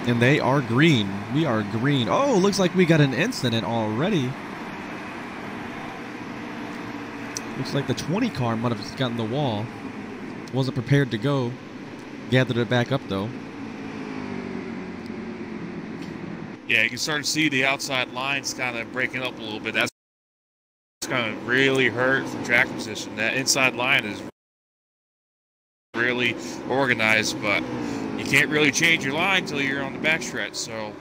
And they are green. We are green. Oh, looks like we got an incident already. Looks like the 20 car might have gotten the wall. Wasn't prepared to go. Gathered it back up, though. Yeah, you can start to see the outside lines kind of breaking up a little bit. That's going to really hurt from track position. That inside line is really organized, but you can't really change your line until you're on the backstretch. So,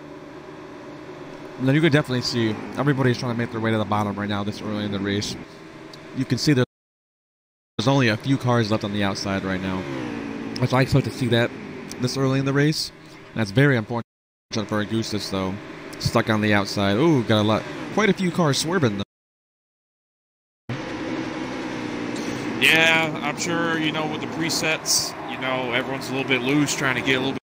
now you could definitely see everybody's trying to make their way to the bottom right now this early in the race. You can see there's only a few cars left on the outside right now. Which I expect to see that this early in the race. And that's very unfortunate for Augustus, though. Stuck on the outside. Ooh, got quite a few cars swerving, though. Yeah, I'm sure, you know, with the presets, you know, everyone's a little bit loose, trying to get a little bit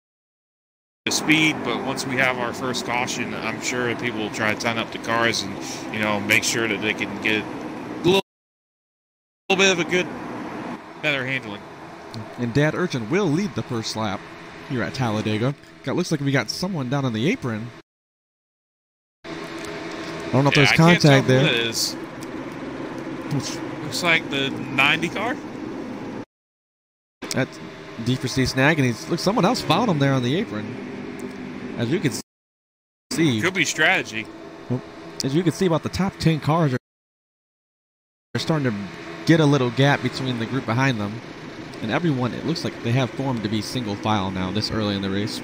of speed. But once we have our first caution, I'm sure that people will try to tighten up the cars and, you know, make sure that they can get a little bit of a better handling. And Dad Urchin will lead the first lap here at Talladega. Looks like we got someone down on the apron. I don't know if there's contact there. What it is. Looks like the 90 car. That's D4C snag, and look, someone else fouled him there on the apron. As you can see, could be strategy. As you can see, about the top 10 cars are starting to get a little gap between the group behind them. And everyone, it looks like they have formed to be single file now this early in the race.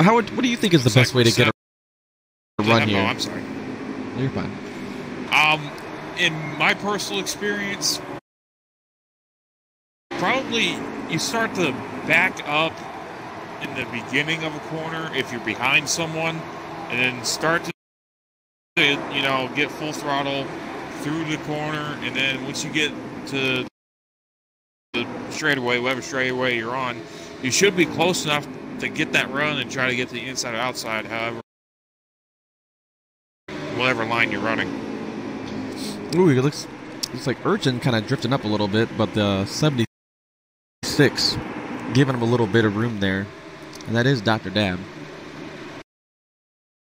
What do you think is the best way to get a run here? I'm sorry. You're fine. In my personal experience, probably you start to back up in the beginning of a corner if you're behind someone, and then start to, you know, get full throttle through the corner, and then once you get to the straightaway, whatever straightaway you're on, you should be close enough to get that run and try to get to the inside or outside, however, whatever line you're running. Ooh, it looks like Urchin kind of drifting up a little bit, but the 76 giving him a little bit of room there, and that is Dr. Dab.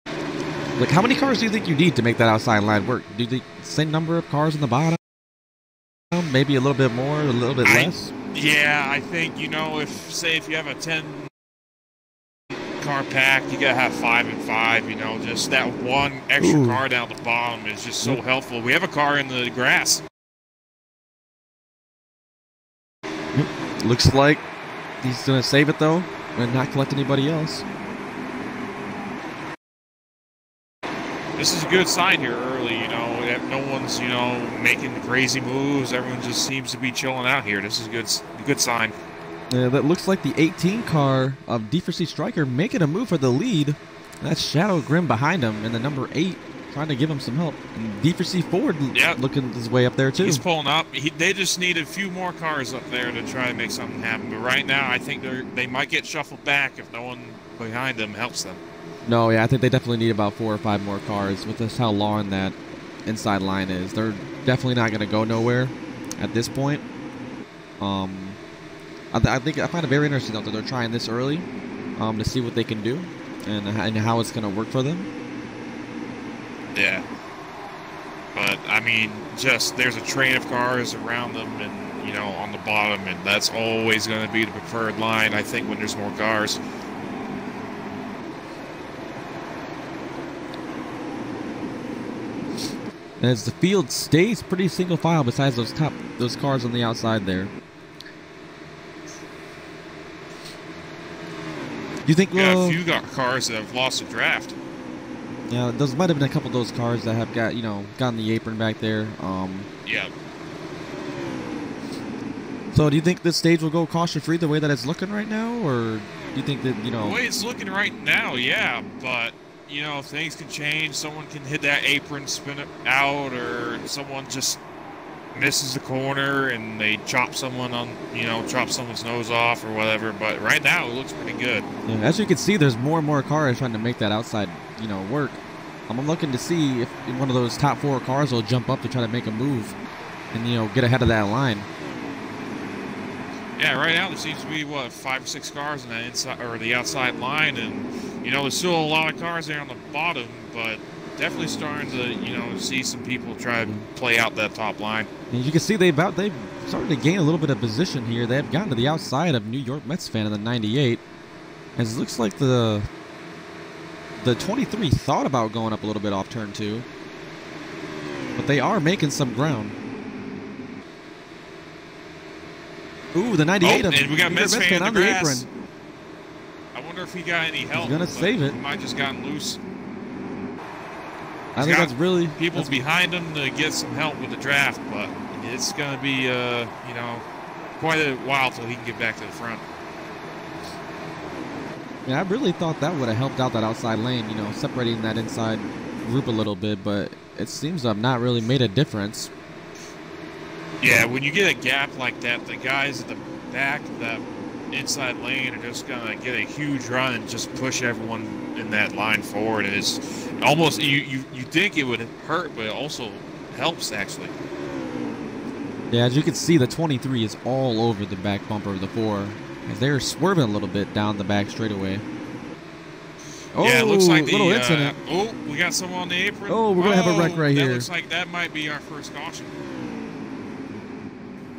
Like, how many cars do you think you need to make that outside line work? Do you think the same number of cars in the bottom? Maybe a little bit more, a little bit less? Yeah, I think, you know, if you have a 10 car pack, you gotta have 5 and 5, you know, just that one extra car down the bottom is just so helpful. We have a car in the grass. Looks like he's gonna save it, though, and not collect anybody else. This is a good sign here early, you know. No one's, you know, making crazy moves. Everyone just seems to be chilling out here. This is a good sign. Yeah, that looks like the 18 car of D4C Striker making a move for the lead. That's Shadow Grim behind him, and the number 8 trying to give him some help. And D4C Ford looking his way up there, too. He's pulling up. They just need a few more cars up there to try to make something happen. But right now, I think they might get shuffled back if no one behind them helps them. No, yeah, I think they definitely need about 4 or 5 more cars with just how long that inside line is. They're definitely not going to go nowhere at this point. I find it very interesting that they're trying this early to see what they can do and how it's going to work for them. Yeah. But, I mean, just there's a train of cars around them and, you know, on the bottom, and that's always going to be the preferred line, I think, when there's more cars. As the field stays pretty single file besides those cars on the outside there. Do you think a few cars that have lost a draft? Yeah, those might have been a couple of those cars that have gotten the apron back there. Yeah. So do you think this stage will go caution-free the way that it's looking right now, or do you think that, you know... The way it's looking right now, yeah, but... You know, things can change. Someone can hit that apron, spin it out, or someone just misses the corner and they chop someone's nose off or whatever. But right now, it looks pretty good. Yeah, as you can see, there's more and more cars trying to make that outside, you know, work. I'm looking to see if one of those top 4 cars will jump up to try to make a move. and, you know, get ahead of that line. Yeah, right now there seems to be, what, 5 or 6 cars in that inside or the outside line, and, you know, there's still a lot of cars there on the bottom, but definitely starting to, you know, see some people try to play out that top line. And you can see they've started to gain a little bit of position here. They've gotten to the outside of New York Mets fan in the 98. As it looks like the 23 thought about going up a little bit off turn 2. But they are making some ground. Ooh, the 98 of and we got Mets fan on the apron. I wonder if he got any help. He's going to save it. He might just gotten loose. I think that's really... People behind him to get some help with the draft, but it's going to be, you know, quite a while till he can get back to the front. Yeah, I really thought that would have helped out that outside lane, you know, separating that inside group a little bit, but it seems to have not really made a difference. Yeah, when you get a gap like that, the guys at the back of that inside lane are just going to get a huge run and just push everyone in that line forward. And it's almost, you think it would hurt, but it also helps, actually. Yeah, as you can see, the 23 is all over the back bumper of the 4. As they're swerving a little bit down the back straightaway. Oh, yeah, it looks like the little incident. Oh, we got someone on the apron. Oh, we're going to have a wreck right here. Looks like that might be our first caution.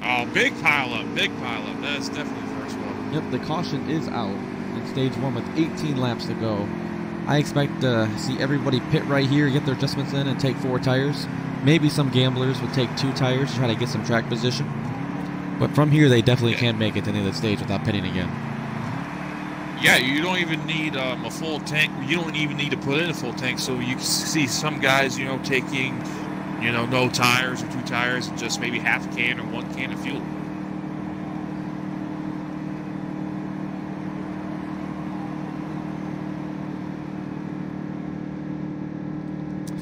Oh, big pile up, big pile up. That's definitely the first one. Yep, the caution is out in stage 1 with 18 laps to go. I expect to see everybody pit right here, get their adjustments in, and take 4 tires. Maybe some gamblers would take 2 tires to try to get some track position. But from here, they definitely can't make it to the end of the stage without pitting again. Yeah, you don't even need a full tank. You don't even need to put in a full tank. So you can see some guys, you know, taking, you know, no tires or 2 tires and just maybe half a can or 1 can of fuel.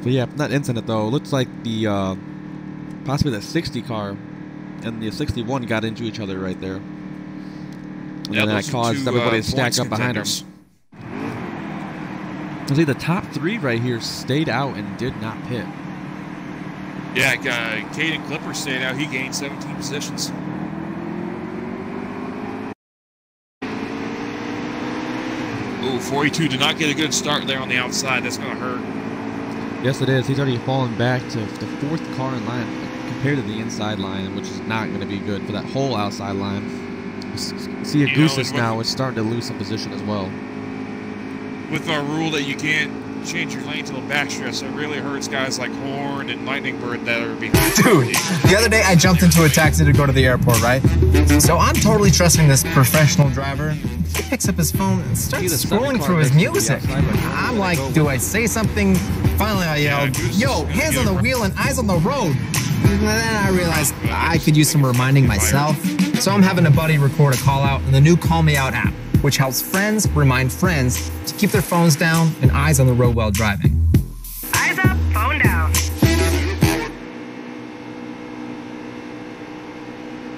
But yeah, that incident though, looks like the possibly the 60 car and the 61 got into each other right there. And then that caused everybody to stack up behind them. See, the top 3 right here stayed out and did not pit. Yeah, Caden Clipper stayed out. He gained 17 positions. Ooh, 42 did not get a good start there on the outside. That's going to hurt. Yes, it is. He's already fallen back to the 4th car in line compared to the inside line, which is not going to be good for that whole outside line. See, Augustus now is starting to lose some position as well. With our rule that you can't change your lane to the backstretch, it really hurts guys like Horn and Lightning Bird that are behind. Dude, the other day I jumped into a taxi to go to the airport, right? So I'm totally trusting this professional driver. He picks up his phone and starts scrolling through his music. I'm like, do I say something? Finally I yelled, yo, hands on the wheel and eyes on the road. And then I realized I could use some reminding myself. So I'm having a buddy record a call out in the new Call Me Out app, which helps friends remind friends to keep their phones down and eyes on the road while driving. Eyes up, phone down.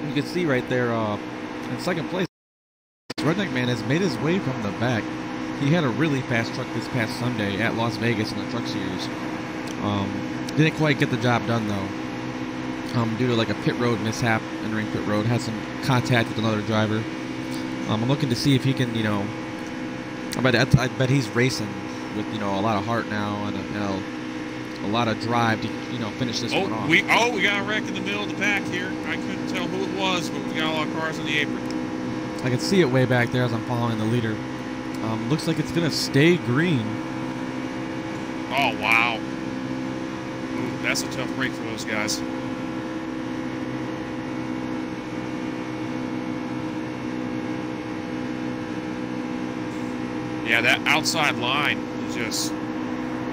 You can see right there in second place, Redneck Man has made his way from the back. He had a really fast truck this past Sunday at Las Vegas in the Truck Series. Didn't quite get the job done though. Due to like a pit road mishap, entering pit road, had some contact with another driver. I'm looking to see if he can, you know, I bet he's racing with, you know, a lot of heart now and a lot of drive to, you know, finish this one off. We got a wreck in the middle of the pack here. I couldn't tell who it was, but we got a lot of cars on the apron. I can see it way back there as I'm following the leader. Looks like it's going to stay green. Oh, wow. Ooh, that's a tough break for those guys. Yeah, that outside line is just,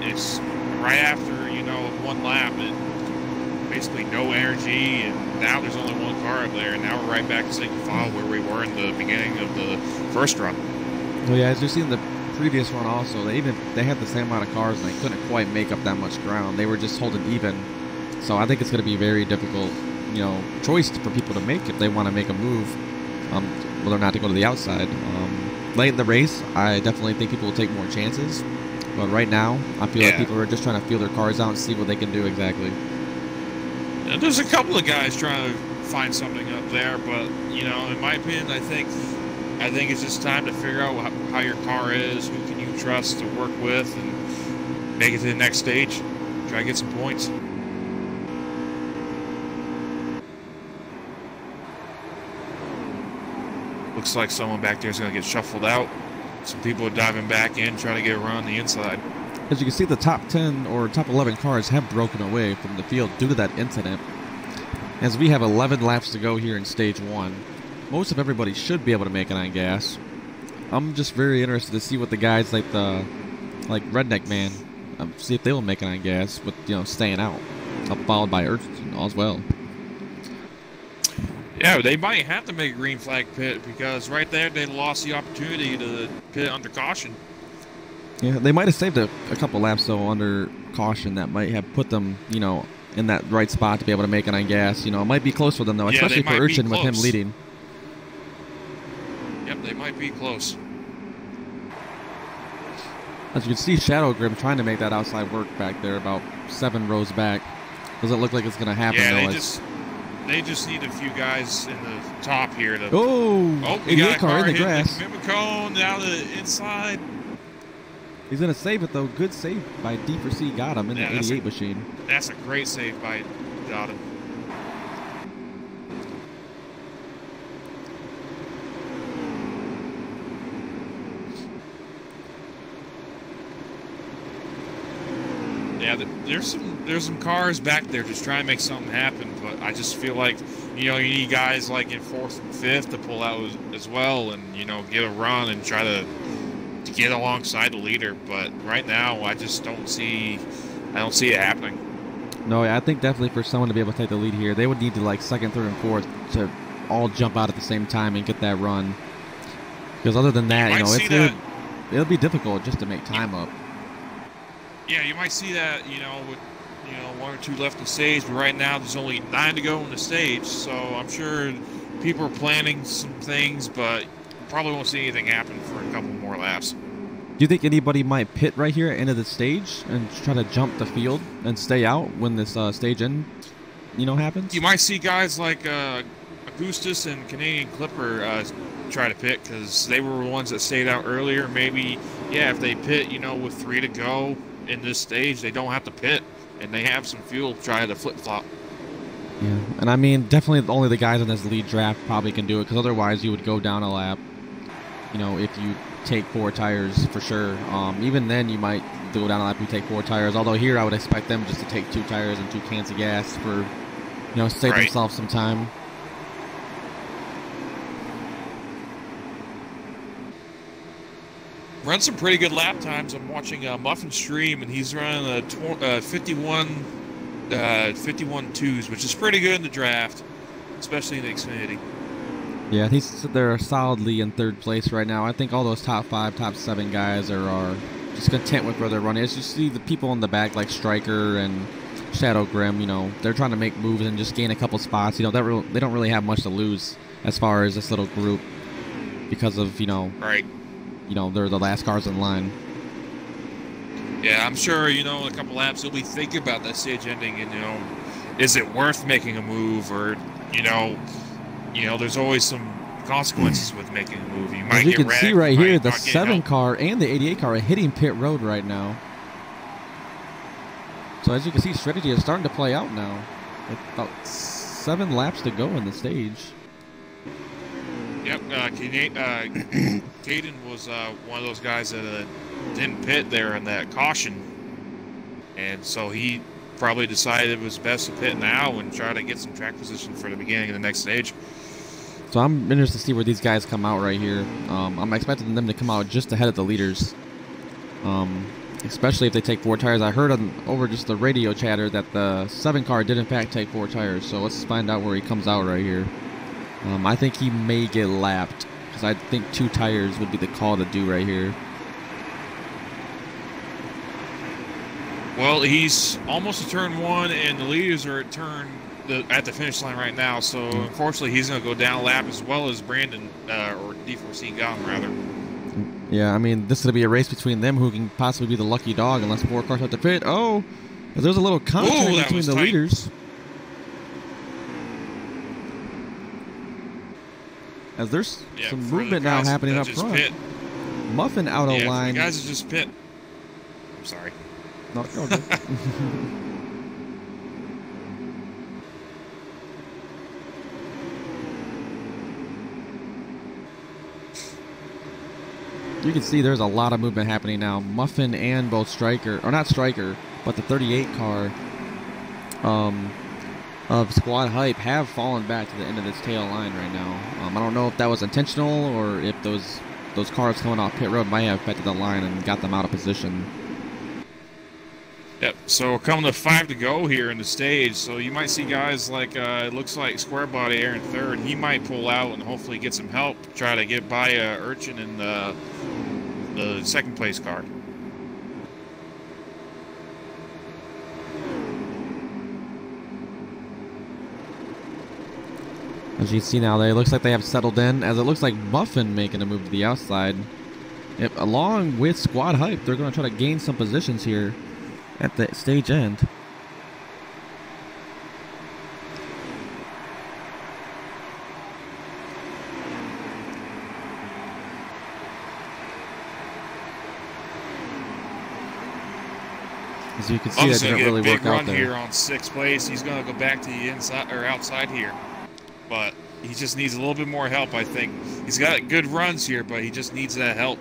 it's right after, you know, 1 lap and basically no energy, and now there's only 1 car up there, and now we're right back to single file where we were in the beginning of the first run. Well, yeah, as you've seen the previous run also, they had the same amount of cars and they couldn't quite make up that much ground. They were just holding even. So I think it's going to be a very difficult, you know, choice for people to make if they want to make a move, whether or not to go to the outside. Late in the race, I definitely think people will take more chances. But right now, I feel like people are just trying to feel their cars out and see what they can do exactly. There's a couple of guys trying to find something up there, but you know, in my opinion, I think it's just time to figure out how your car is, who can you trust to work with, and make it to the next stage. Try to get some points. Looks like someone back there is going to get shuffled out. Some people are diving back in, trying to get a run on the inside. As you can see, the top 10 or top 11 cars have broken away from the field due to that incident. As we have 11 laps to go here in stage 1, most of everybody should be able to make it on gas. I'm just very interested to see what the guys like Redneck Man, see if they will make it on gas with, you know, staying out, followed by Urchin as well. Yeah, they might have to make a green flag pit because right there they lost the opportunity to pit under caution. Yeah, they might have saved a couple laps though under caution that might have put them, you know, in that right spot to be able to make it on gas. You know, it might be close for them though, especially for Urchin with him leading. Yep, they might be close. As you can see, Shadow Grim trying to make that outside work back there, about 7 rows back. Doesn't look like it's going to happen. Yeah, they just need a few guys in the top here to. Oh, 88 car in the grass. Mimicone down the inside. He's going to save it though. Good save by D4C. Got him in the 88 machine. That's a great save by Dotton. Yeah, there's some cars back there just trying to make something happen, but I just feel like, you know, you need guys like in 4th and 5th to pull out as well, and you know, get a run and try to get alongside the leader. But right now, I just don't see it happening. No, I think definitely for someone to be able to take the lead here, they would need to like 2nd, 3rd, and 4th to all jump out at the same time and get that run. Because other than that, you know, it'll be difficult just to make time up. Yeah, you might see that, you know, with 1 or 2 left in the stage, but right now there's only 9 to go in the stage, so I'm sure people are planning some things, but probably won't see anything happen for a couple more laps. Do you think anybody might pit right here at the end of the stage and try to jump the field and stay out when this stage end, you know, happens? You might see guys like Augustus and Canadian Clipper try to pit because they were the ones that stayed out earlier. Maybe, yeah, if they pit, you know, with 3 to go in this stage, they don't have to pit, and they have some fuel to try to flip-flop. Yeah, and I mean, definitely only the guys in this lead draft probably can do it, because otherwise you would go down a lap, you know, if you take 4 tires for sure. Even then, you might go down a lap if you take 4 tires, although here I would expect them just to take 2 tires and 2 cans of gas for, you know, save themselves some time. Run some pretty good lap times. I'm watching Muffin stream, and he's running a 51 2s, which is pretty good in the draft, especially in the Xfinity. Yeah, they're solidly in 3rd place right now. I think all those top 5, top 7 guys are just content with where they're running. As you see, the people in the back like Stryker and Shadow Grim, you know, they're trying to make moves and just gain a couple spots. You know, they don't really have much to lose as far as this little group because of, you know, you know, they're the last cars in line. Yeah, I'm sure, you know, in a couple laps they'll be thinking about that stage ending and, you know, is it worth making a move, or, you know, there's always some consequences with making a move. You might as you can see right here, the 7 car and the 88 car are hitting pit road right now. So as you can see, strategy is starting to play out now. With about 7 laps to go in the stage. Yep, Caden was one of those guys that didn't pit there in that caution, and so he probably decided it was best to pit now and try to get some track position for the beginning of the next stage. So I'm interested to see where these guys come out right here. I'm expecting them to come out just ahead of the leaders, especially if they take 4 tires. I heard over just the radio chatter that the 7 car did in fact take 4 tires, so let's find out where he comes out right here. I think he may get lapped, because I think 2 tires would be the call to do right here. Well, he's almost to turn 1, and the leaders are at the finish line right now, so unfortunately he's going to go down a lap as well as Brandon, or D4C Gum, rather. Yeah, I mean, this is going to be a race between them who can possibly be the lucky dog unless 4 cars have to pit. Oh, there's a little contact between the leaders. as there's Yeah, some for the movement now guys happening that up just front. pit. Muffin out of Yeah, for line. the guys that just pit. I'm sorry. No, you're good. You can see there's a lot of movement happening now. Muffin and both Striker, or not Striker, but the 38 car of Squad Hype have fallen back to the end of this tail line right now. I don't know if that was intentional or if those cars coming off pit road might have affected the line and got them out of position. Yep, so coming to 5 to go here in the stage, so you might see guys like, it looks like Square Body Air in third. He might pull out and hopefully get some help, try to get by Urchin in the second place car. As you can see now, it looks like they have settled in, as it looks like Muffin making a move to the outside. Yep, along with Squad Hype, they're going to try to gain some positions here at the stage end. As you can see, that didn't really work out there. Here on 6th place, he's going to go back to the inside or outside here, but he just needs a little bit more help. I think he's got good runs here, but he just needs that help.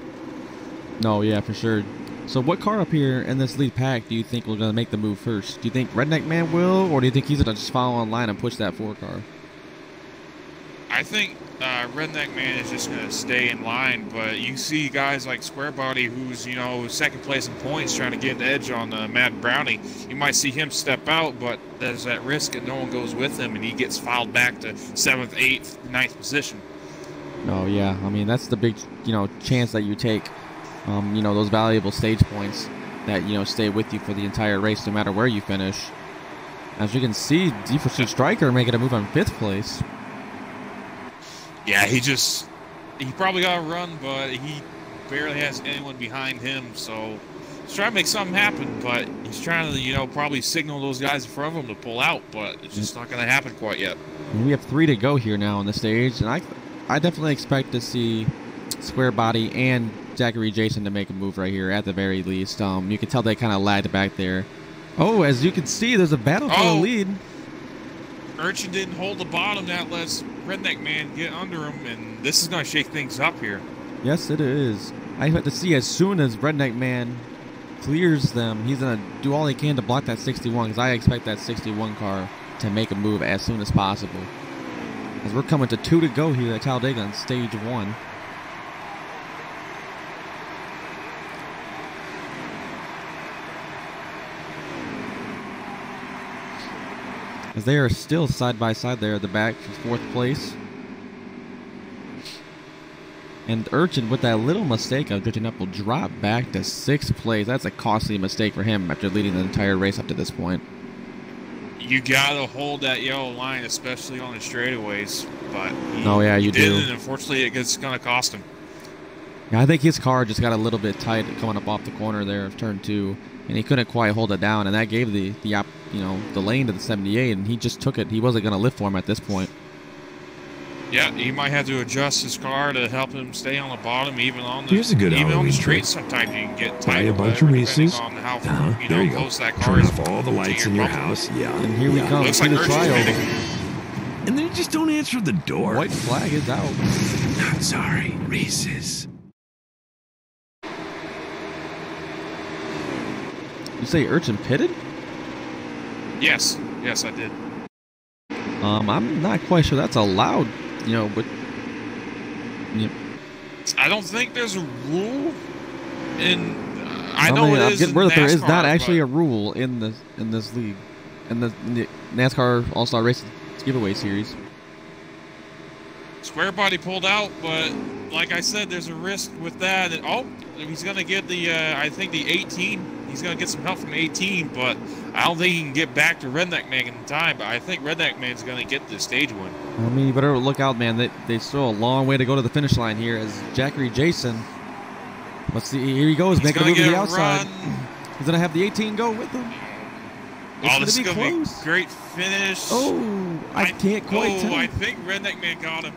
No, yeah, for sure. So, what car up here in this lead pack do you think will going to make the move first? Do you think Redneck Man will, or do you think he's going to just follow in line and push that 4 car? I think Redneck Man is just going to stay in line, but you see guys like Square Body, who's, you know, second place in points, trying to get an edge on Mad Brownie. You might see him step out, but there's that risk that no one goes with him, and he gets filed back to 7th, 8th, 9th position. No, yeah. I mean, that's the big, you know, chance that you take. You know, those valuable stage points that, you know, stay with you for the entire race, no matter where you finish. As you can see, D4C Striker making a move on 5th place. Yeah, he probably got a run, but he barely has anyone behind him, so he's trying to make something happen, but he's trying to, you know, probably signal those guys in front of him to pull out, but it's just not going to happen quite yet. And we have 3 to go here now on the stage, and I definitely expect to see Square Body and Zachary Jason to make a move right here at the very least. You can tell they kind of lagged back there. Oh, as you can see, there's a battle for the lead. Urchin didn't hold the bottom. That lets Redneck Man get under him, and this is going to shake things up here. Yes, it is. I expect to see as soon as Redneck Man clears them, he's going to do all he can to block that 61, because I expect that 61 car to make a move as soon as possible. As we're coming to 2 to go here at Talladega on stage 1. As they are still side by side there at the back for 4th place. And Urchin, with that little mistake of drifting up, will drop back to 6th place. That's a costly mistake for him after leading the entire race up to this point. You gotta hold that yellow line, especially on the straightaways. But you do. And unfortunately, it's gonna cost him. Yeah, I think his car just got a little bit tight coming up off the corner there of turn 2, and he couldn't quite hold it down, and that gave the lane to the 78, and he just took it. He wasn't going to lift for him at this point. Yeah, he might have to adjust his car to help him stay on the bottom, even on the Here's a good even on the Halloween straight. trick. Sometimes you can get Buy tight. a bunch of Reese's. On how There you go. close that car Turn is off all the lights in your house. Yeah. And here we come. Looks See like the Urchin's tryover. hitting. And then just don't answer the door. White flag is out. Not sorry, Reese's. You say Urchin pitted? Yes, I did. I'm not quite sure that's allowed, but... Yeah. I don't think there's a rule in... I know it is in word that there is NASCAR, not actually a rule in this league. In the NASCAR All-Star Race Giveaway Series. Square Body pulled out, but like I said, there's a risk with that. And, he's going to get the, I think the 18. He's going to get some help from 18, but I don't think he can get back to Redneck Man in time. But I think Redneck Man's going to get the stage win. I mean, you better look out, man. They still a long way to go to the finish line here as Zachary Jason. Let's see. Here he goes, making a move to the outside. He's going to have the 18 go with him. This is going to be a great finish. Oh, I can't quite tell. I think Redneck Man got him.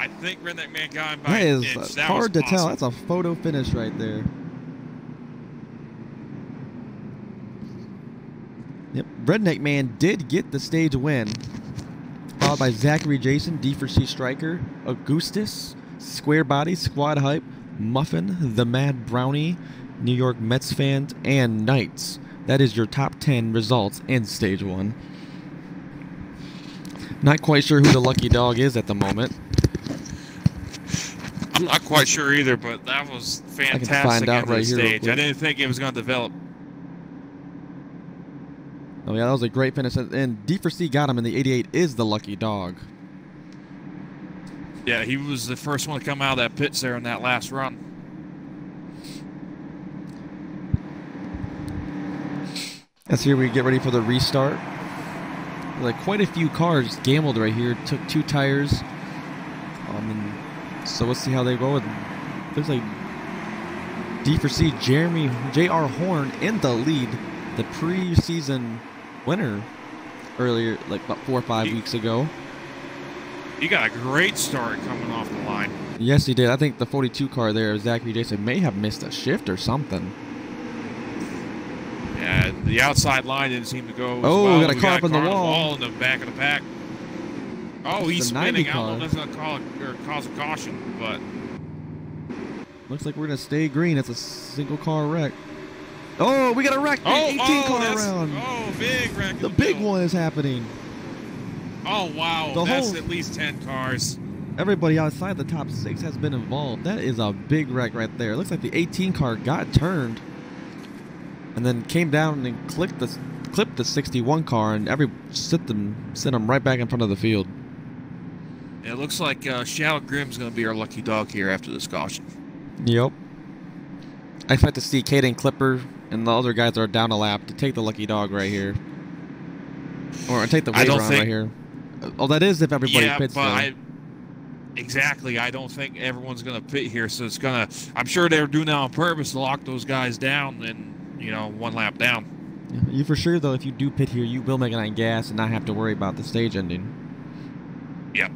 I think Redneck Man got him by That an is inch. That hard was to tell. awesome. That's a photo finish right there. Yep, Redneck Man did get the stage win. Followed by Zachary Jason, D4C Striker, Augustus, Square Body, Squad Hype, Muffin, The Mad Brownie, New York Mets fans, and Knights. That is your top 10 results in Stage 1. Not quite sure who the lucky dog is at the moment. I'm not quite sure either, but that was fantastic find out into right the here real stage. quick. I didn't think it was going to develop. Oh yeah, that was a great finish. And D4C got him, and the 88 is the lucky dog. Yeah, he was the first one to come out of that pits there in that last run. As here we get ready for the restart. Like quite a few cars gambled right here. Took 2 tires. And so let's see how they go. It looks like D4C J.R. Horn in the lead. The preseason winner earlier, like about 4 or 5 weeks ago. He got a great start coming off the line. Yes, he did. I think the 42 car there, Zachary Jason, may have missed a shift or something. Yeah, the outside line didn't seem to go as Oh, well. got a We car up in the wall. in the back of the pack. Oh, he's the 90 spinning. I don't know car. if that's going to cause a caution, but Looks like we're going to stay green. It's a single car wreck. Oh, we got a wreck. 18 car around. Oh, big wreck. The big one is happening. Oh, wow. The That's whole- at least 10 cars. Everybody outside the top 6 has been involved. That is a big wreck right there. It looks like the 18 car got turned and then came down and clipped the 61 car and sent them right back in front of the field. It looks like Shadow Grimm's going to be our lucky dog here after this caution. Yep. I expect to see Caden Clipper and the other guys that are down a lap to take the lucky dog right here. Or take the wave run right here. Oh, that is if everybody pits though. Exactly. I don't think everyone's going to pit here, so it's going to... I'm sure they're doing that on purpose to lock those guys down and, 1 lap down. Yeah, you for sure, though, if you do pit here, you will make it on gas and not have to worry about the stage ending. Yep.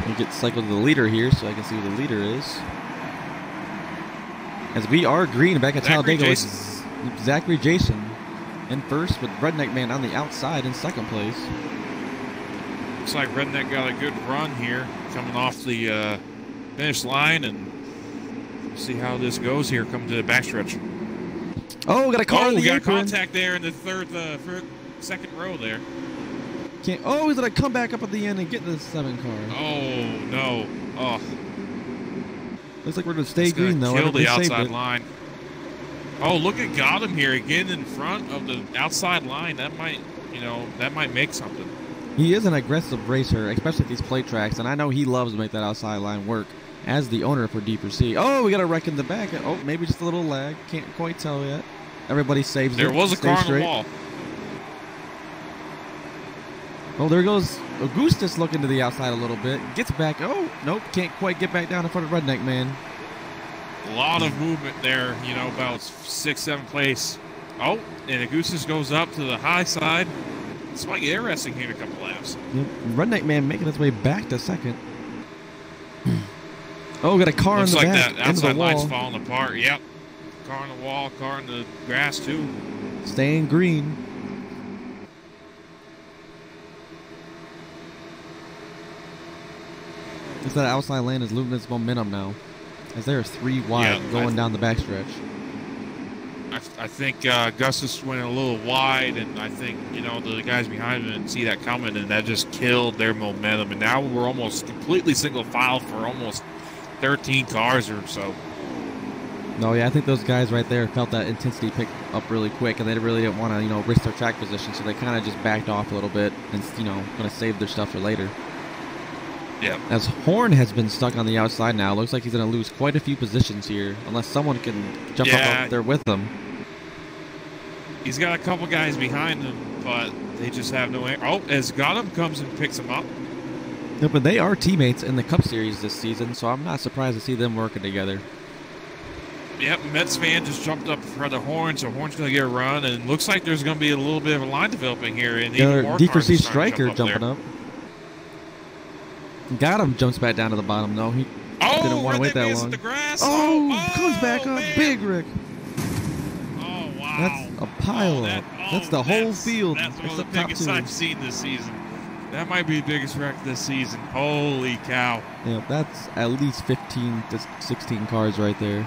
We get cycled to the leader here so I can see who the leader is. As we are green back at Talladega with Zachary Jason in first with Redneck Man on the outside in second place. Looks like Redneck got a good run here coming off the finish line, and we'll see how this goes here coming to the backstretch. Oh, got a car in the we got apron. contact there in the second row there. Oh, he's going to come back up at the end and get the 7 car. Oh, no. Oh. Looks like we're going to stay It's gonna green, though. kill the Everybody saved outside it. line. Oh, look at Gotham here again in front of the outside line. That might, that might make something. He is an aggressive racer, especially at these plate tracks, and I know he loves to make that outside line work as the owner for D4C. Oh, we got a wreck in the back. Oh, maybe just a little lag. Can't quite tell yet. Everybody saves it. There was a Stay car on straight. the wall. Oh, there goes Augustus looking to the outside a little bit. Gets back. Oh, nope. Can't quite get back down in front of Redneck Man. A lot of movement there, about 6th, 7th place. Oh, and Augustus goes up to the high side. This might get interesting here in a couple laps. Yep. Redneck Man making his way back to second. Oh, got a car Looks in the like back. that Into the outside line's wall. falling apart. Yep. Car on the wall, car in the grass too. Staying green. Looks like that outside lane is losing its momentum now, as they are 3 wide going down the backstretch. I think Augustus went a little wide, and I think, the guys behind him didn't see that coming, and that just killed their momentum. And now we're almost completely single file for almost 13 cars or so. No, yeah, I think those guys right there felt that intensity pick up really quick, and they really didn't want to, risk their track position, so they kind of just backed off a little bit and, going to save their stuff for later. Yeah. As Horn has been stuck on the outside now, looks like he's going to lose quite a few positions here, unless someone can jump up there with him. He's got a couple guys behind him, but they just have no air. Oh, as Gotham comes and picks him up. Yeah, but they are teammates in the Cup Series this season, so I'm not surprised to see them working together. Yep, Mets fan just jumped up for the horn, so Horn's going to get a run, and looks like there's going to be a little bit of a line developing here. And even more D4C Striker jumping jumping up. Got him, jumps back down to the bottom, though. He didn't want to wait that long. The grass. Comes back up, man. Big Rick. Oh, wow. That's a pile up. That's the whole field. That's one of the biggest I've seen this season. That might be the biggest wreck this season. Holy cow. Yeah, that's at least 15 to 16 cars right there.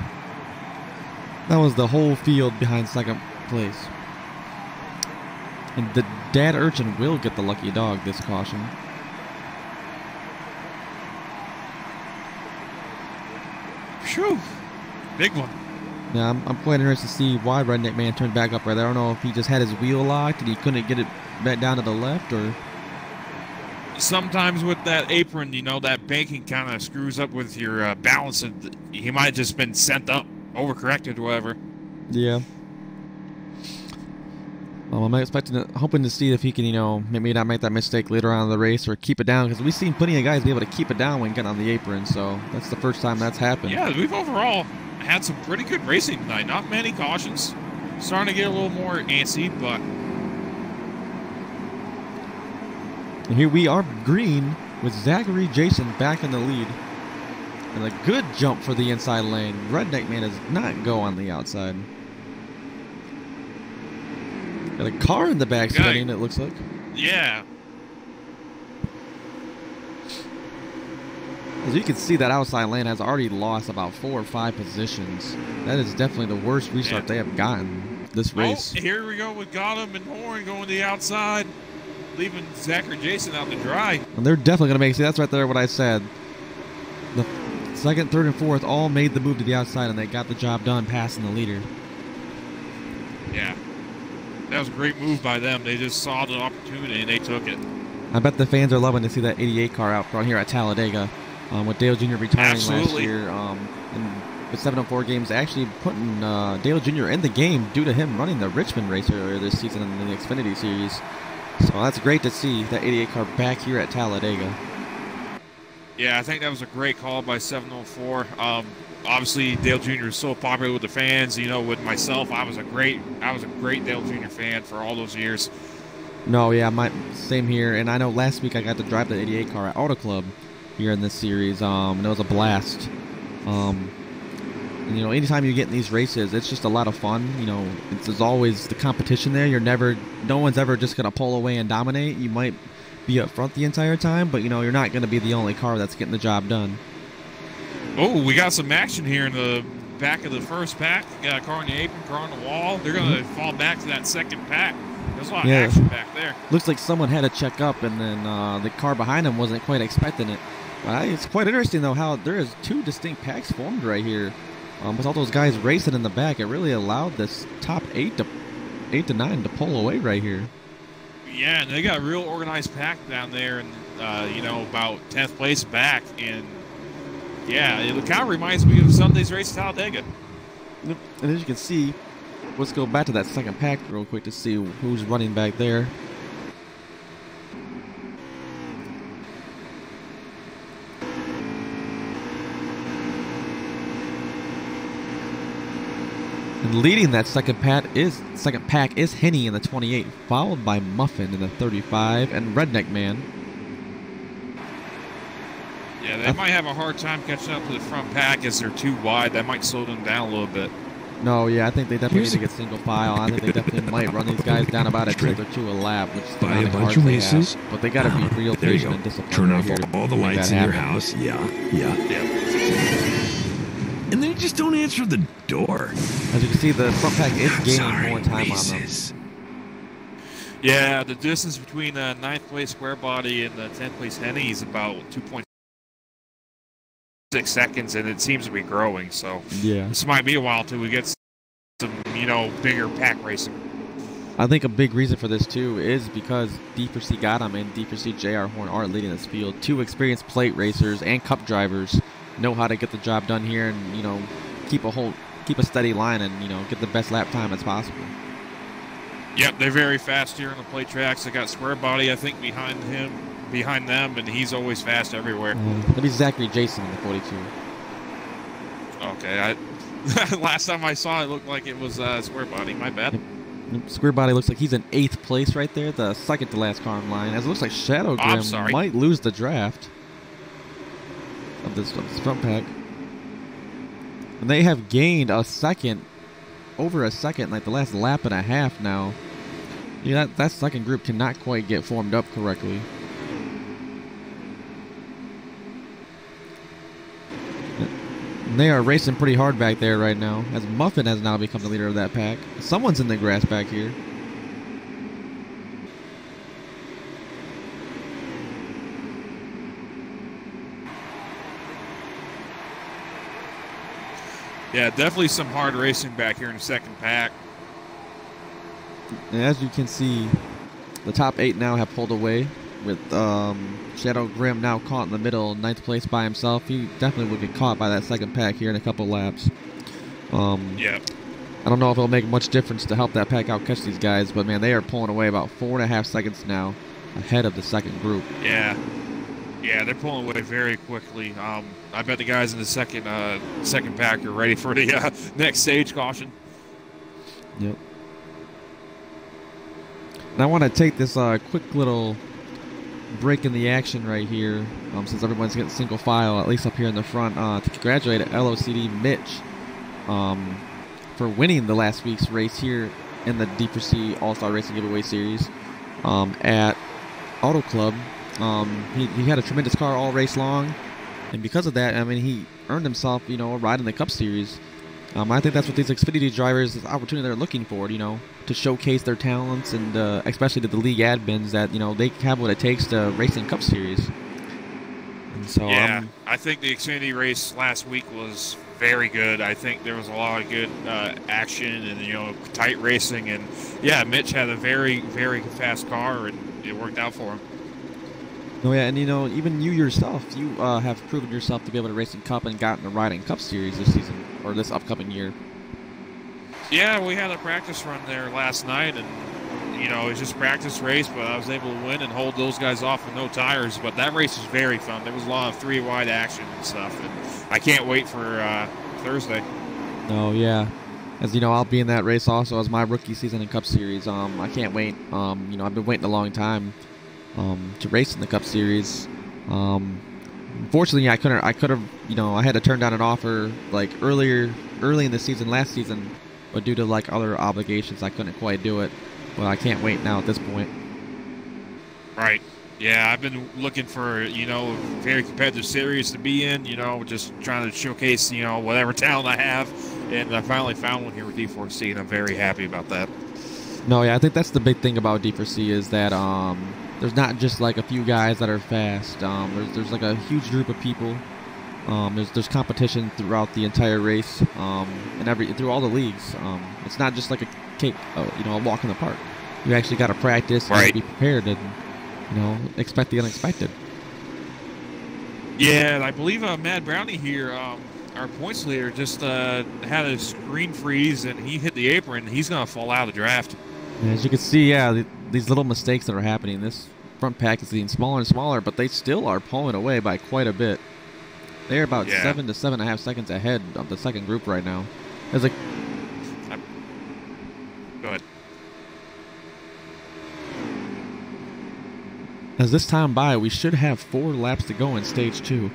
That was the whole field behind second place. And the dad urchin will get the lucky dog this caution. Phew. Big one. Yeah, I'm quite interested to see why Redneck Man turned back up right there. I don't know if he just had his wheel locked and he couldn't get it back down to the left, or... Sometimes with that apron, you know, that banking kind of screws up with your balance, and he might have just been sent up, overcorrected or whatever. Yeah. Well, I'm hoping to see if he can, you know, maybe not make that mistake later on in the race or keep it down, because we've seen plenty of guys be able to keep it down when getting on the apron, so that's the first time that's happened. Yeah, we've overall had some pretty good racing tonight. Not many cautions. Starting to get a little more antsy, but... And here we are green with Zachary Jason back in the lead. And a good jump for the inside lane. Redneck Man does not go on the outside. Got a car in the back spinning, it looks like. Yeah. As you can see, that outside lane has already lost about 4 or 5 positions. That is definitely the worst restart they have gotten this race. Oh, here we go with Gotham and Horn going to the outside, leaving Zachary Jason out to dry. And they're definitely going to make, see, that's right there what I said. The second, third, and fourth all made the move to the outside, and they got the job done passing the leader. Yeah. That was a great move by them. They just saw the opportunity, and they took it. I bet the fans are loving to see that 88 car out front here at Talladega. With Dale Jr. retiring last year, and with 704 games actually putting Dale Jr. in the game due to him running the Richmond race earlier this season in the Xfinity series. So that's great to see that 88 car back here at Talladega. Yeah, I think that was a great call by 704. Obviously, Dale Jr. is so popular with the fans. You know, with myself, I was a great Dale Jr. fan for all those years. No, yeah, same here. And I know last week I got to drive the 88 car at Auto Club here in this series, and it was a blast. And, you know, anytime you get in these races, it's just a lot of fun. You know, there's always the competition there. No one's ever just gonna pull away and dominate. You might be up front the entire time, but you know, you're not gonna be the only car that's getting the job done. Oh, we got some action here in the back of the first pack. Got a car on the apron, car on the wall. They're gonna fall back to that second pack. There's a lot of action back there. Looks like someone had to check up, and then the car behind him wasn't quite expecting it. It's quite interesting, though, how there is 2 distinct packs formed right here. With all those guys racing in the back, it really allowed this top 8 to 9 to pull away right here. Yeah, and they got a real organized pack down there, and you know, about 10th place back. And yeah, it kind of reminds me of Sunday's race at Talladega. Yep. And as you can see, let's go back to that second pack real quick to see who's running back there. And leading that second pack is Henny in the 28, followed by Muffin in the 35, and Redneck Man. Yeah, they might have a hard time catching up to the front pack as they're too wide. That might slow them down a little bit. No, yeah, I think they definitely need to get single file. I think they definitely might run these guys down about a 10th or 2 a lap, which is the amount of cars they have. But they got to be real patient and disciplined. Turn off right all the lights in your house. Yeah. And they just don't answer the door. As you can see, the front pack is gaining more time on them. Yeah, the distance between the 9th place square body and the 10th place Henny is about 2.6 seconds, and it seems to be growing. So yeah, this might be a while till we get some, you know, bigger pack racing. I think a big reason for this too is because D4C Gotham and D4C JR Horn are leading this field. 2 experienced plate racers and cup drivers know how to get the job done here, and you know, keep a steady line, and you know, get the best lap time as possible. Yep, they're very fast here on the plate tracks. They got square body, I think, behind them, and he's always fast everywhere. That'd be Zachary Jason in the 42. Okay, Last time I saw it, looked like it was Square Body. My bad. Square Body looks like he's in 8th place right there, the second to last car in line. As it looks like Shadow Grim might lose the draft of this front pack. And they have gained a second, over a second, like the last lap and a half now. Yeah, that second group cannot quite get formed up correctly. And they are racing pretty hard back there right now, as Muffin has now become the leader of that pack. Someone's in the grass back here. Yeah, definitely some hard racing back here in the second pack. And as you can see, the top 8 now have pulled away, with Shadow Grim now caught in the middle, 9th place by himself. He definitely would get caught by that second pack here in a couple laps. Yeah. I don't know if it'll make much difference to help that pack out catch these guys, but man, they are pulling away about 4.5 seconds now ahead of the second group. Yeah. Yeah, they're pulling away very quickly. I bet the guys in the second pack are ready for the next stage caution. Yep. And I want to take this quick little break in the action right here, since everyone's getting single file, at least up here in the front, to congratulate LOCD Mitch for winning the last week's race here in the D4C All-Star Racing Giveaway Series at Auto Club. He had a tremendous car all race long, and because of that, I mean, he earned himself, a ride in the Cup Series. I think that's what these Xfinity drivers, this opportunity they're looking for, to showcase their talents, and especially to the league admins that, they have what it takes to race in Cup Series. And so, yeah, I think the Xfinity race last week was very good. I think there was a lot of good action and, tight racing. And, yeah, Mitch had a very, very fast car, and it worked out for him. Oh, yeah, and, even you yourself, you have proven yourself to be able to race in Cup and gotten a ride in Cup Series this season, or this upcoming year. Yeah, we had a practice run there last night, and, it was just a practice race, but I was able to win and hold those guys off with no tires. But that race was very fun. There was a lot of 3-wide action and stuff, and I can't wait for Thursday. Oh, yeah. As you know, I'll be in that race also as my rookie season in Cup Series. I can't wait. I've been waiting a long time to race in the Cup Series. Unfortunately, I could have, I had to turn down an offer like early in the season, last season, but due to like other obligations, I couldn't quite do it. But I can't wait now at this point. Right. Yeah, I've been looking for, a very competitive series to be in, just trying to showcase, whatever talent I have. And I finally found one here with D4C, and I'm very happy about that. No, yeah, I think that's the big thing about D4C is that there's not just like a few guys that are fast. There's like a huge group of people. There's competition throughout the entire race, and through all the leagues. It's not just like a walk in the park. You actually got to practice and be prepared and expect the unexpected. Yeah, and I believe Mad Brownie here, our points leader, just had a screen freeze and he hit the apron. He's gonna fall out of the draft. And as you can see, yeah, these little mistakes that are happening. This front pack is getting smaller and smaller, but they still are pulling away by quite a bit. They're about 7 to 7.5 seconds ahead of the second group right now. There's a Go ahead. As this time by, we should have 4 laps to go in stage 2.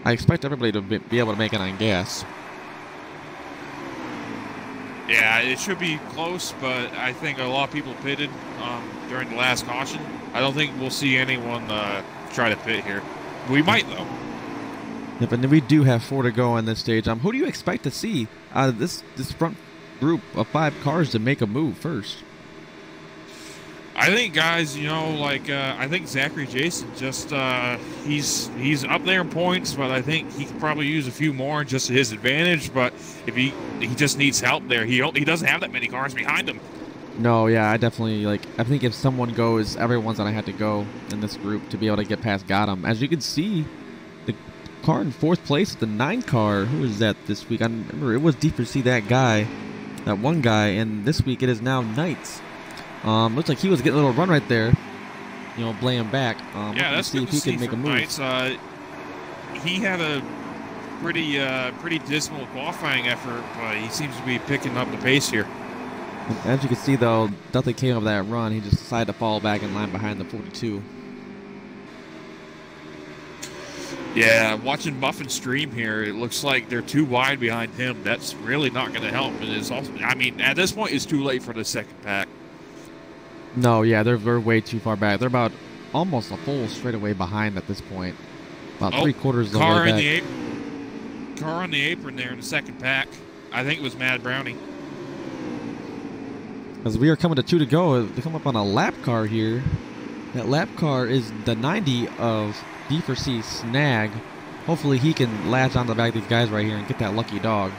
I expect everybody to be able to make it on gas. Yeah, it should be close, but I think a lot of people pitted during the last caution. I don't think we'll see anyone try to pit here. We might, though. Yep, and we do have 4 to go on this stage. Who do you expect to see out of this front group of 5 cars to make a move first? I think, guys, I think Zachary Jason just he's up there in points, but I think he could probably use a few more just to his advantage. But if he just needs help there, he doesn't have that many cars behind him. No, yeah, I definitely I think if someone goes, everyone's gonna have to go in this group to be able to get past Gotham. As you can see, the car in 4th place, the 9 car. Who was that this week? I remember it was D4C, that one guy, and this week it is now Knights. Looks like he was getting a little run right there, blaying back. Yeah, that's see good if he to see can make a from move. Knights. He had a pretty dismal qualifying effort, but he seems to be picking up the pace here. As you can see, though, nothing came of that run. He just decided to fall back in line behind the 42. Yeah, watching Muffin stream here, it looks like they're too wide behind him. That's really not going to help. It is also, I mean, at this point, it's too late for the second pack. No, yeah, they're way too far back. They're about almost a full straightaway behind at this point. About 3/4 of the way back. Car on the apron there in the second pack. I think it was Mad Brownie. As we are coming to 2 to go, they come up on a lap car here. That lap car is the 90 of D4C Snag. Hopefully he can latch on the back of these guys right here and get that lucky dog.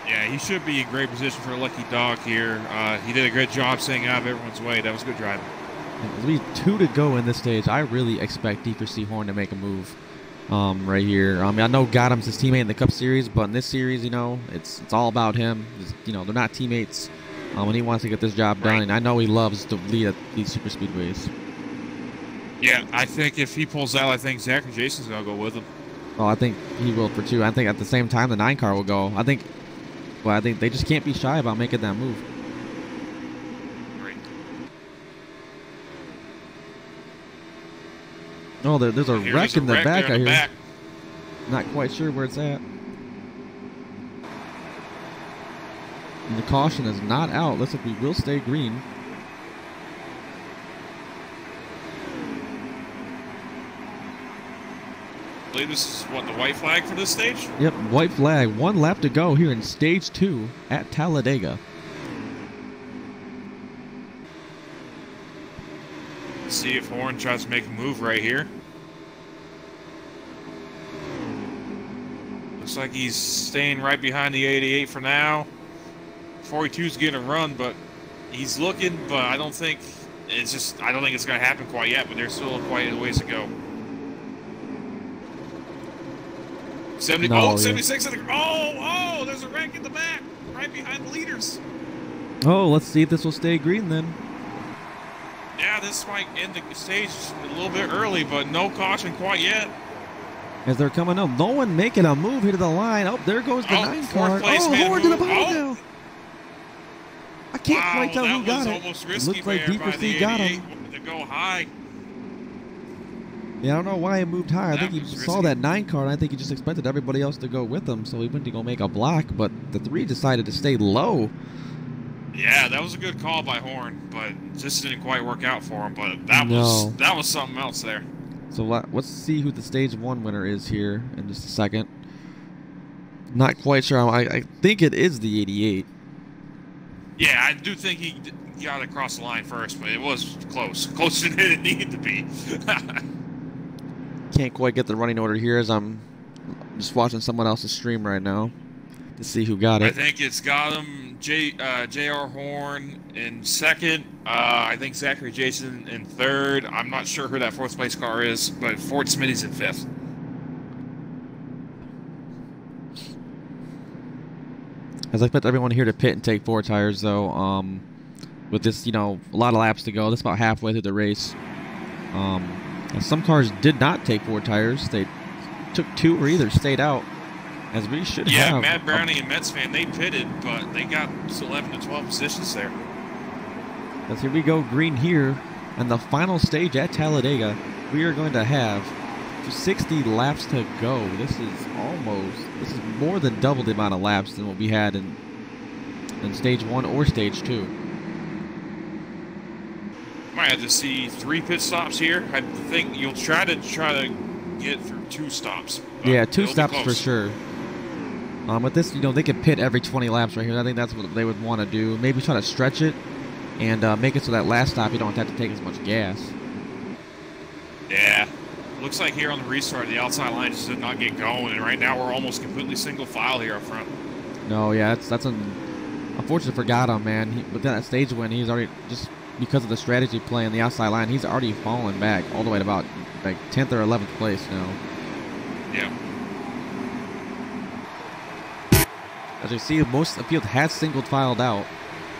Yeah, he should be in great position for a lucky dog here. He did a great job staying out of everyone's way. That was good driving. As we 2 to go in this stage, I really expect D4C Horn to make a move right here. I mean, I know Gotham's his teammate in the Cup Series, but in this series, you know, it's all about him. You know, they're not teammates when he wants to get this job done, and I know he loves to lead at these super speedways. Yeah, I think if he pulls out, I think Zach and Jason's going to go with him. Oh, I think he will for 2. I think at the same time the 9 car will go. I think they just can't be shy about making that move. Right. Oh, there's a wreck in the back, I hear. Not quite sure where it's at. And the caution is not out. Looks like we will stay green. I believe this is, what, the white flag for this stage? Yep, white flag. 1 lap to go here in stage 2 at Talladega. Let's see if Horn tries to make a move right here. Looks like he's staying right behind the 88 for now. 42's getting a run, but he's looking, but I don't think it's going to happen quite yet, but there's still quite a ways to go. 76 in the, oh, there's a wreck in the back, right behind the leaders. Oh, let's see if this will stay green then. Yeah, this might end the stage a little bit early, but no caution quite yet. As they're coming up, no one making a move here to the line. Oh, there goes the 9 car. Oh, Horn to the bottom now. I can't quite tell who got it. It looks like D4C got him. To go high. Yeah, I don't know why he moved high. I think he saw that 9 car, and I think he just expected everybody else to go with him, so he went to go make a block, but the 3 decided to stay low. Yeah, that was a good call by Horn, but just didn't quite work out for him, but that was something else there. So let's see who the stage 1 winner is here in just a second. Not quite sure. I think it is the 88. Yeah, I do think he got across the line first, but it was close. Closer than it needed to be. Can't quite get the running order here as I'm just watching someone else's stream right now to see who got it. I think it's got him, J.R. Horn in second. I think Zachary Jason in third. I'm not sure who that 4th place car is, but Ford Smitty's in 5th. As I expect everyone here to pit and take 4 tires, though, with this, you know, a lot of laps to go. This is about halfway through the race. And some cars did not take 4 tires. They took 2 or either stayed out, as we should have. Yeah, Mad Brownie and Mets fan, they pitted, but they got 11 to 12 positions there. As here we go, green here, and the final stage at Talladega, we are going to have 60 laps to go. This is more than double the amount of laps than what we had in stage 1 or stage 2. Might have to see 3 pit stops here. I think you'll try to get through 2 stops. Yeah, 2 stops for sure. With this, you know, they could pit every 20 laps right here. I think that's what they would want to do. Maybe try to stretch it and make it so that last stop you don't have to take as much gas. Yeah. Looks like here on the restart, the outside line just did not get going, and right now we're almost completely single file here up front. No, yeah, that's unfortunate for Gotham, man. With that stage win, he's already, just because of the strategy play on the outside line, he's already fallen back all the way to about like 10th or 11th place now. Yeah. As you see, most of the field has single filed out.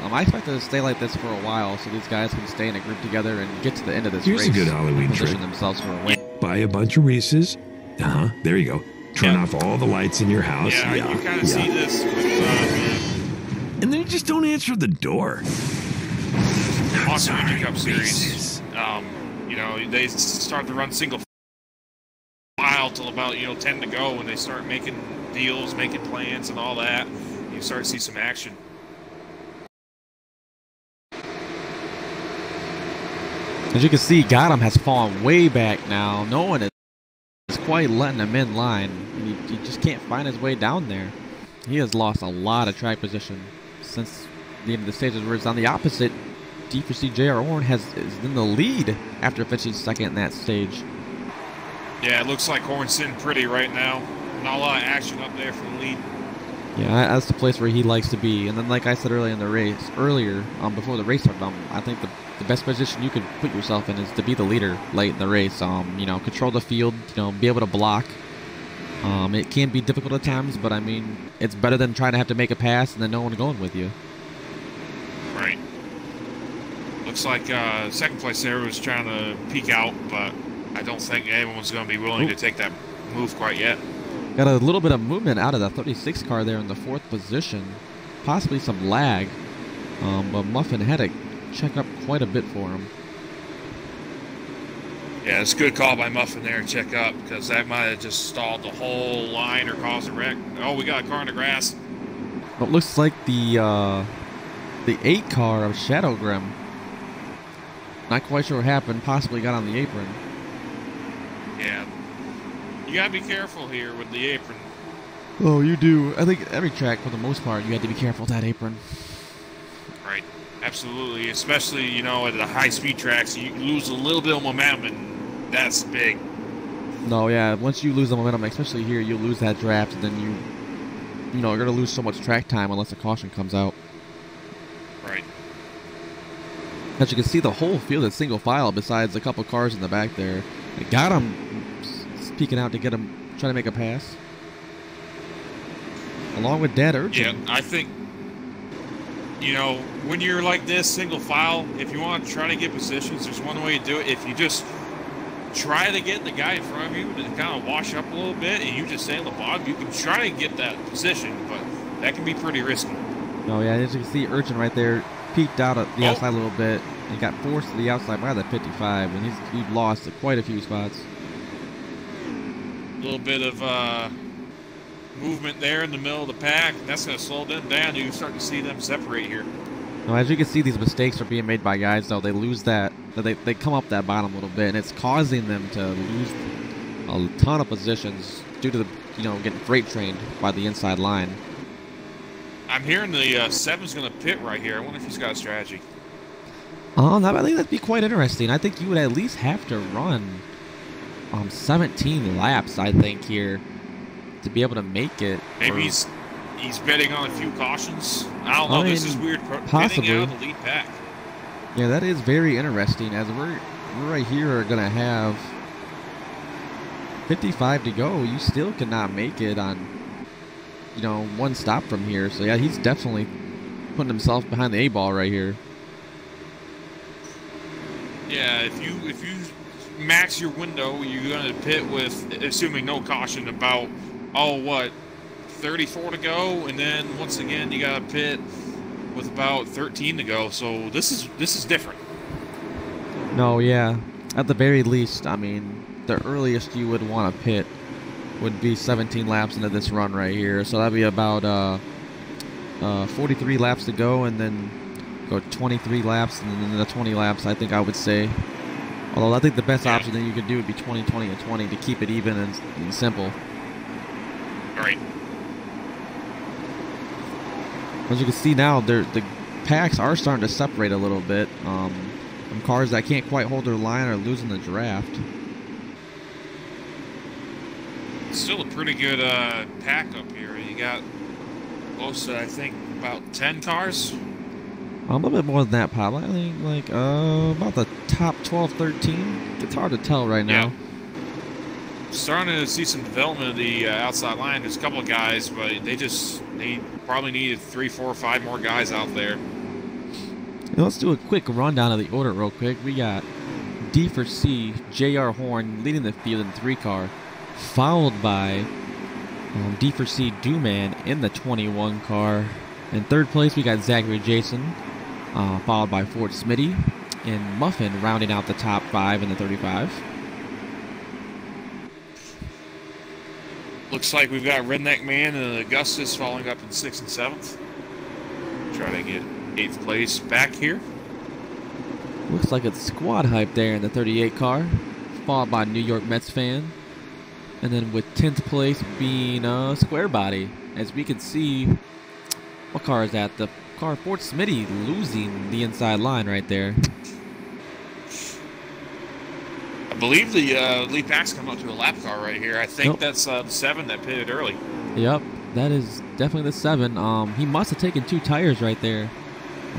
I expect it to stay like this for a while, so these guys can stay in a group together and get to the end of this race. Here's a good Halloween position trick. themselves for a win. Buy a bunch of Reese's. There you go. Turn off all the lights in your house. Yeah, you kind of see this with and then you just don't answer the door. Monster Energy Cup Series. You know, they start to run single file till about 10 to go, and they start making deals, making plans, and all that. You start to see some action. As you can see, Gotham has fallen way back now. No one is quite letting him in line. He just can't find his way down there. He has lost a lot of track position since the end of the stages, where it's on the opposite. D4C J.R. Horn is in the lead after finishing second in that stage. Yeah, it looks like Horn's sitting pretty right now. Not a lot of action up there for the lead. Yeah, that's the place where he likes to be. And then, like I said earlier in the race, before the race started, I think the best position you could put yourself in is to be the leader late in the race. Control the field, be able to block. It can be difficult at times, but I mean, it's better than trying to have to make a pass and then no one going with you. Right. Looks like second place there was trying to peek out, but I don't think anyone's going to be willing to take that move quite yet. Got a little bit of movement out of the 36 car there in the 4th position. Possibly some lag, but Muffin had to check up quite a bit for him. Yeah, it's a good call by Muffin there to check up, because that might have just stalled the whole line or caused a wreck. Oh, we got a car in the grass. It looks like the 8 car of Shadow Grim, not quite sure what happened, possibly got on the apron. Yeah. You gotta be careful here with the apron. Oh, you do. I think every track, for the most part, you have to be careful with that apron. Right. Absolutely. Especially, at the high-speed tracks, you lose a little bit of momentum, and that's big. No, yeah. Once you lose the momentum, especially here, you'll lose that draft, and then you're going to lose so much track time unless a caution comes out. Right. As you can see, the whole field is single file besides a couple cars in the back there. They got him peeking out to get him, trying to make a pass. Along with Dad Urchin. Yeah, I think, when you're like this, single file, if you want to try to get positions, there's one way to do it. If you just try to get the guy in front of you to kind of wash up a little bit and you just stay on the bottom, you can try to get that position, but that can be pretty risky. Oh, yeah, as you can see, Urchin right there peeked out at the outside a little bit and got forced to the outside by that 55, and he's lost quite a few spots. A little bit of movement there in the middle of the pack. That's going to slow them down. You start to see them separate here. Now, as you can see, these mistakes are being made by guys, though. They lose that. They come up that bottom a little bit, and it's causing them to lose a ton of positions due to the getting freight trained by the inside line. I'm hearing the 7's going to pit right here. I wonder if he's got a strategy. I think that'd be quite interesting. I think you would at least have to run 17 laps, I think, here to be able to make it. Maybe he's betting on a few cautions. I don't know. This is weird. Possibly. Pitting out of the lead pack. Yeah, that is very interesting. As we're right here are going to have 55 to go. You still cannot make it on, one stop from here. So, yeah, he's definitely putting himself behind the 8-ball right here. Yeah, if you max your window, you're going to pit with, assuming no caution, about 34 to go, and then once again you got to pit with about 13 to go. So this is different. No, yeah, at the very least, I mean, the earliest you would want to pit would be 17 laps into this run right here. So that'd be about 43 laps to go, and then go 23 laps, and then the 20 laps, I think I would say. Although I think the best option that you could do would be 20, 20, and 20 to keep it even and simple. Right. As you can see now, the packs are starting to separate a little bit. From cars that can't quite hold their line or losing the draft. Still a pretty good pack up here. You got close to, I think, about 10 cars. A little bit more than that, Pop. I think like about the top 12, 13. It's hard to tell right now. Yeah. Starting to see some development of the outside line. There's a couple of guys, but they probably needed 3, 4, 5 more guys out there. Let's do a quick rundown of the order real quick. We got D4C, J.R. Horn leading the field in 3 car, followed by D4C Dooman in the 21 car. In third place, we got Zachary Jason, followed by Ford Smitty, and Muffin rounding out the top 5 in the 35. Looks like we've got Redneck Man and Augustus following up in 6th and 7th. Try to get 8th place back here. Looks like it's squad hype there in the 38 car, followed by New York Mets fan. And then with 10th place being Square Body. As we can see, what car is that? The car Ford Smitty losing the inside line right there. I believe the lead pack's coming up to a lap car right here. I think that's the 7 that pitted early. Yep, that is definitely the 7. He must have taken 2 tires right there.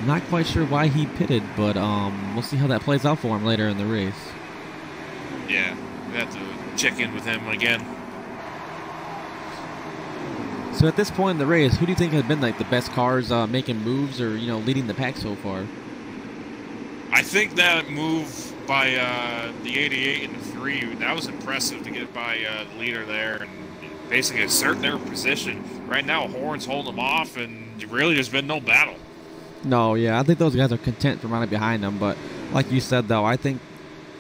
I'm not quite sure why he pitted, but we'll see how that plays out for him later in the race. Yeah, we have to check in with him again. So at this point in the race, who do you think has been like the best cars making moves or leading the pack so far? I think that move by the 88 and the 3, that was impressive to get by the leader there and basically assert their position. Right now, Horn's holding them off, and really there's been no battle. No, yeah, I think those guys are content from running behind them, but like you said, though, I think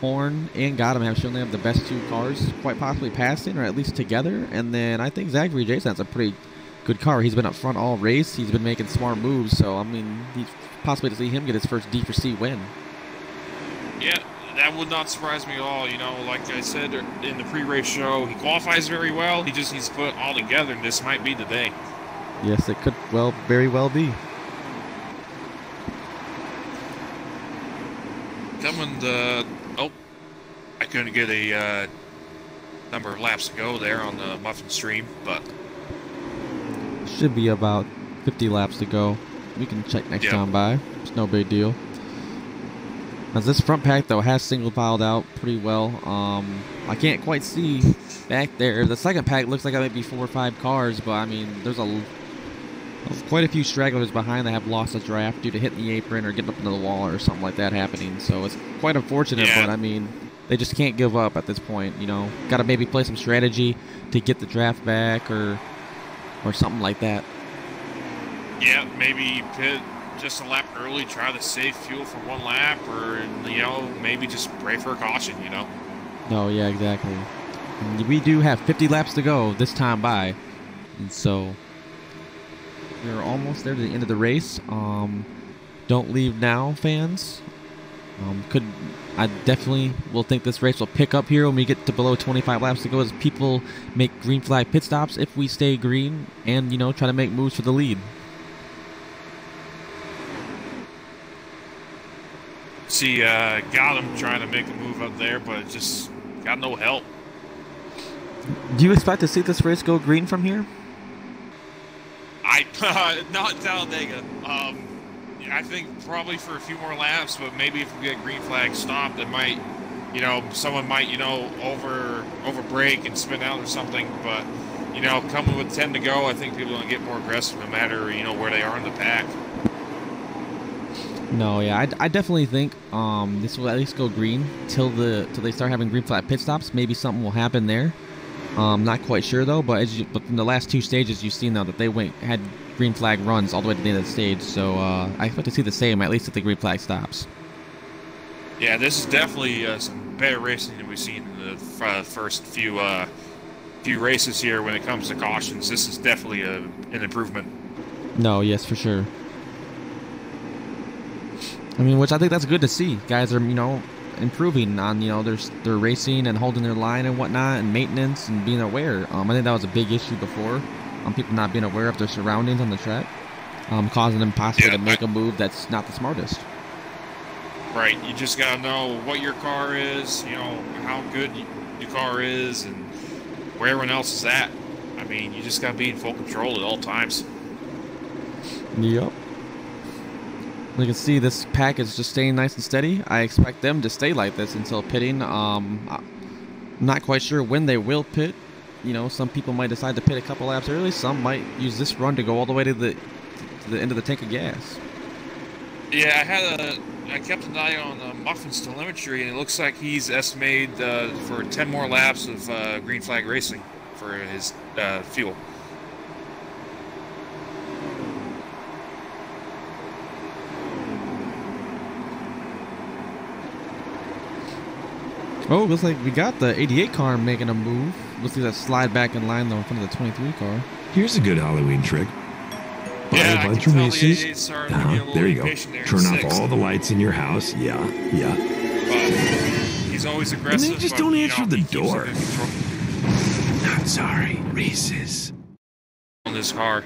Horn and Gotham have shown they have the best 2 cars, quite possibly passing, or at least together, and then I think Zachary Jason has a pretty good car. He's been up front all race. He's been making smart moves, so, I mean, he's possibly to see him get his first D4C win. Yeah, that would not surprise me at all. Like I said in the pre-race show, he qualifies very well. He just needs to put it all together, and this might be the day. Yes, it could very well be. Coming to... Oh, I couldn't get a number of laps to go there on the Muffin stream, but... Should be about 50 laps to go. We can check next time by. It's no big deal. As this front pack, though, has single filed out pretty well. I can't quite see back there. The second pack looks like it might be 4 or 5 cars, but, I mean, there's quite a few stragglers behind that have lost a draft due to hitting the apron or getting up into the wall or something like that happening. So it's quite unfortunate, but, I mean, they just can't give up at this point, Got to maybe play some strategy to get the draft back or something like that. Yeah, maybe pit just a lap early, try to save fuel for 1 lap, or, maybe just pray for a caution, No, yeah, exactly. And we do have 50 laps to go this time by, and so we're almost there to the end of the race. Don't leave now, fans. I definitely will think this race will pick up here when we get to below 25 laps to go as people make green flag pit stops if we stay green and, try to make moves for the lead. See, got him trying to make a move up there, but just got no help. Do you expect to see this race go green from here? Not Talladega. I think probably for a few more laps, but maybe if we get green flag stopped, it might, someone might, over brake and spin out or something. But, coming with 10 to go, I think people are going to get more aggressive no matter, where they are in the pack. No, yeah, I definitely think this will at least go green till they start having green flag pit stops. Maybe something will happen there. Not quite sure though, but in the last 2 stages, you've seen now that they had green flag runs all the way to the end of the stage. So I expect to see the same, at least if the green flag stops. Yeah, this is definitely some better racing than we've seen in the first few races here. When it comes to cautions, this is definitely an improvement. No, yes, for sure. I mean, which I think that's good to see. Guys are, improving on, their racing and holding their line and whatnot and maintenance and being aware. I think that was a big issue before, people not being aware of their surroundings on the track, causing them possibly to make a move that's not the smartest. Right. You just got to know what your car is, how good your car is and where everyone else is at. I mean, you just got to be in full control at all times. Yep. You can see this pack is just staying nice and steady. I expect them to stay like this until pitting. I'm not quite sure when they will pit. Some people might decide to pit a couple laps early. Some might use this run to go all the way to the end of the tank of gas. Yeah, I kept an eye on Muffin's telemetry, and it looks like he's estimated for 10 more laps of green flag racing. for his fuel. Oh, looks like we got the 88 car making a move. Looks like that slide back in line though in front of the 23 car. Here's a good Halloween trick. Buy Yeah, a bunch of Reese's. There you go. There Turn off all the lights in your house. Yeah. He's always aggressive. And they just don't answer the door. Not sorry, Reese's. On this car.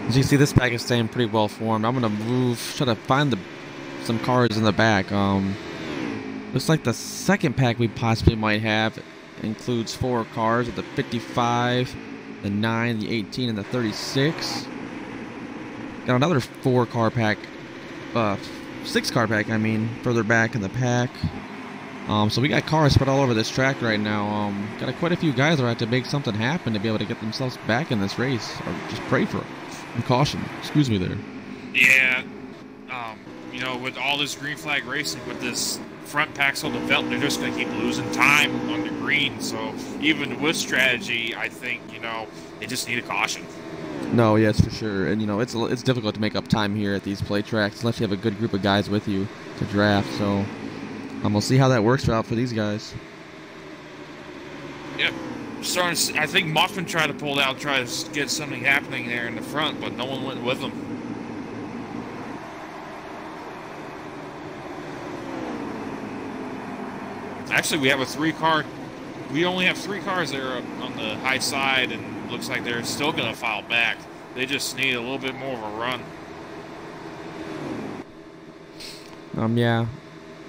As you see, this pack is staying pretty well formed. I'm gonna move, try to find some cars in the back. Looks like the second pack we possibly might have includes 4 cars with the 55, the 9, the 18, and the 36. Got another 4-car pack, 6-car pack, I mean, further back in the pack. So we got cars spread all over this track right now. Got quite a few guys that have to make something happen to be able to get themselves back in this race, or just pray for it. And caution. Excuse me there. Yeah. You know, with all this green flag racing, with this front pack so developed, they're just going to keep losing time on the green. So even with strategy, I think, you know, they just need a caution. No, yes, for sure. And, you know, it's difficult to make up time here at these play tracks unless you have a good group of guys with you to draft. So we'll see how that works out for these guys. Yep. I think Muffin tried to pull out, try to get something happening there in the front, but no one went with him. Actually, we have a 3-car. We only have 3 cars there on the high side, and looks like they're still going to file back. They just need a little bit more of a run. Yeah.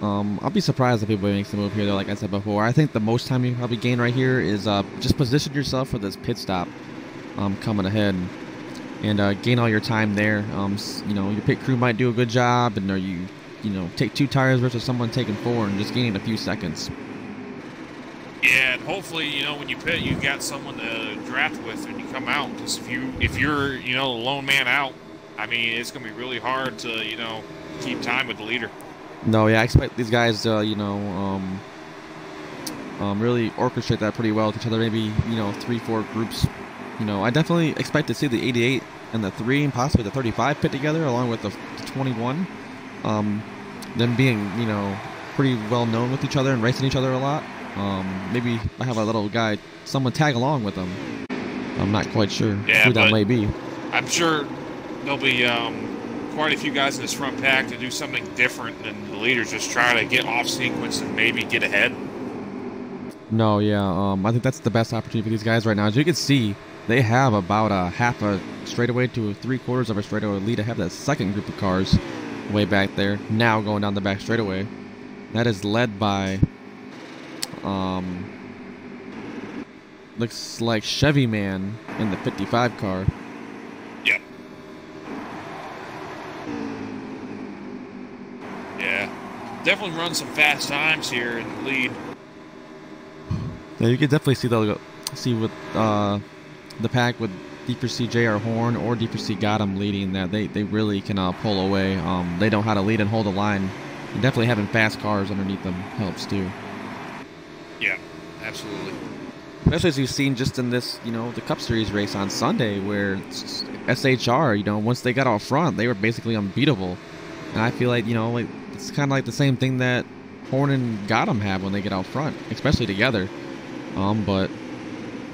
I'll be surprised if anybody makes the move here, though, like I said before. I think the most time you probably gain right here is just position yourself for this pit stop coming ahead and gain all your time there. You know, your pit crew might do a good job, and or you take 2 tires versus someone taking 4 and just gaining a few seconds. Yeah, and hopefully, you know, when you pit, you got someone to draft with when you come out. Because if you're, you know, the lone man out, I mean, it's going to be really hard to, you know, keep time with the leader. No, yeah, I expect these guys to, you know, really orchestrate that pretty well with each other. Maybe, you know, 3-4 groups. You know, I definitely expect to see the 88 and the 3 and possibly the 35 pit together along with the 21. Them being, you know, pretty well known with each other and racing each other a lot. Maybe I have a little guy, someone tag along with them. I'm not quite sure who that may be. I'm sure there'll be quite a few guys in this front pack to do something different than the leaders, just try to get off sequence and maybe get ahead. No, yeah, I think that's the best opportunity for these guys right now. As you can see, they have about a half a straightaway to 3/4 of a straightaway lead to have that second group of cars way back there, now going down the back straightaway. That is led by, looks like Chevy Man in the 55 car. Yep. Yeah. Definitely run some fast times here in the lead. Yeah, you can definitely see with the pack with D4C JR Horn or D4C Gotham leading that they really can pull away. They know how to lead and hold a line. And definitely having fast cars underneath them helps too. Yeah, absolutely. Especially as you've seen just in this, you know, the Cup Series race on Sunday where SHR, you know, once they got out front, they were basically unbeatable. And I feel like, you know, like it's kind of like the same thing that Horn and Gotham have when they get out front, especially together. But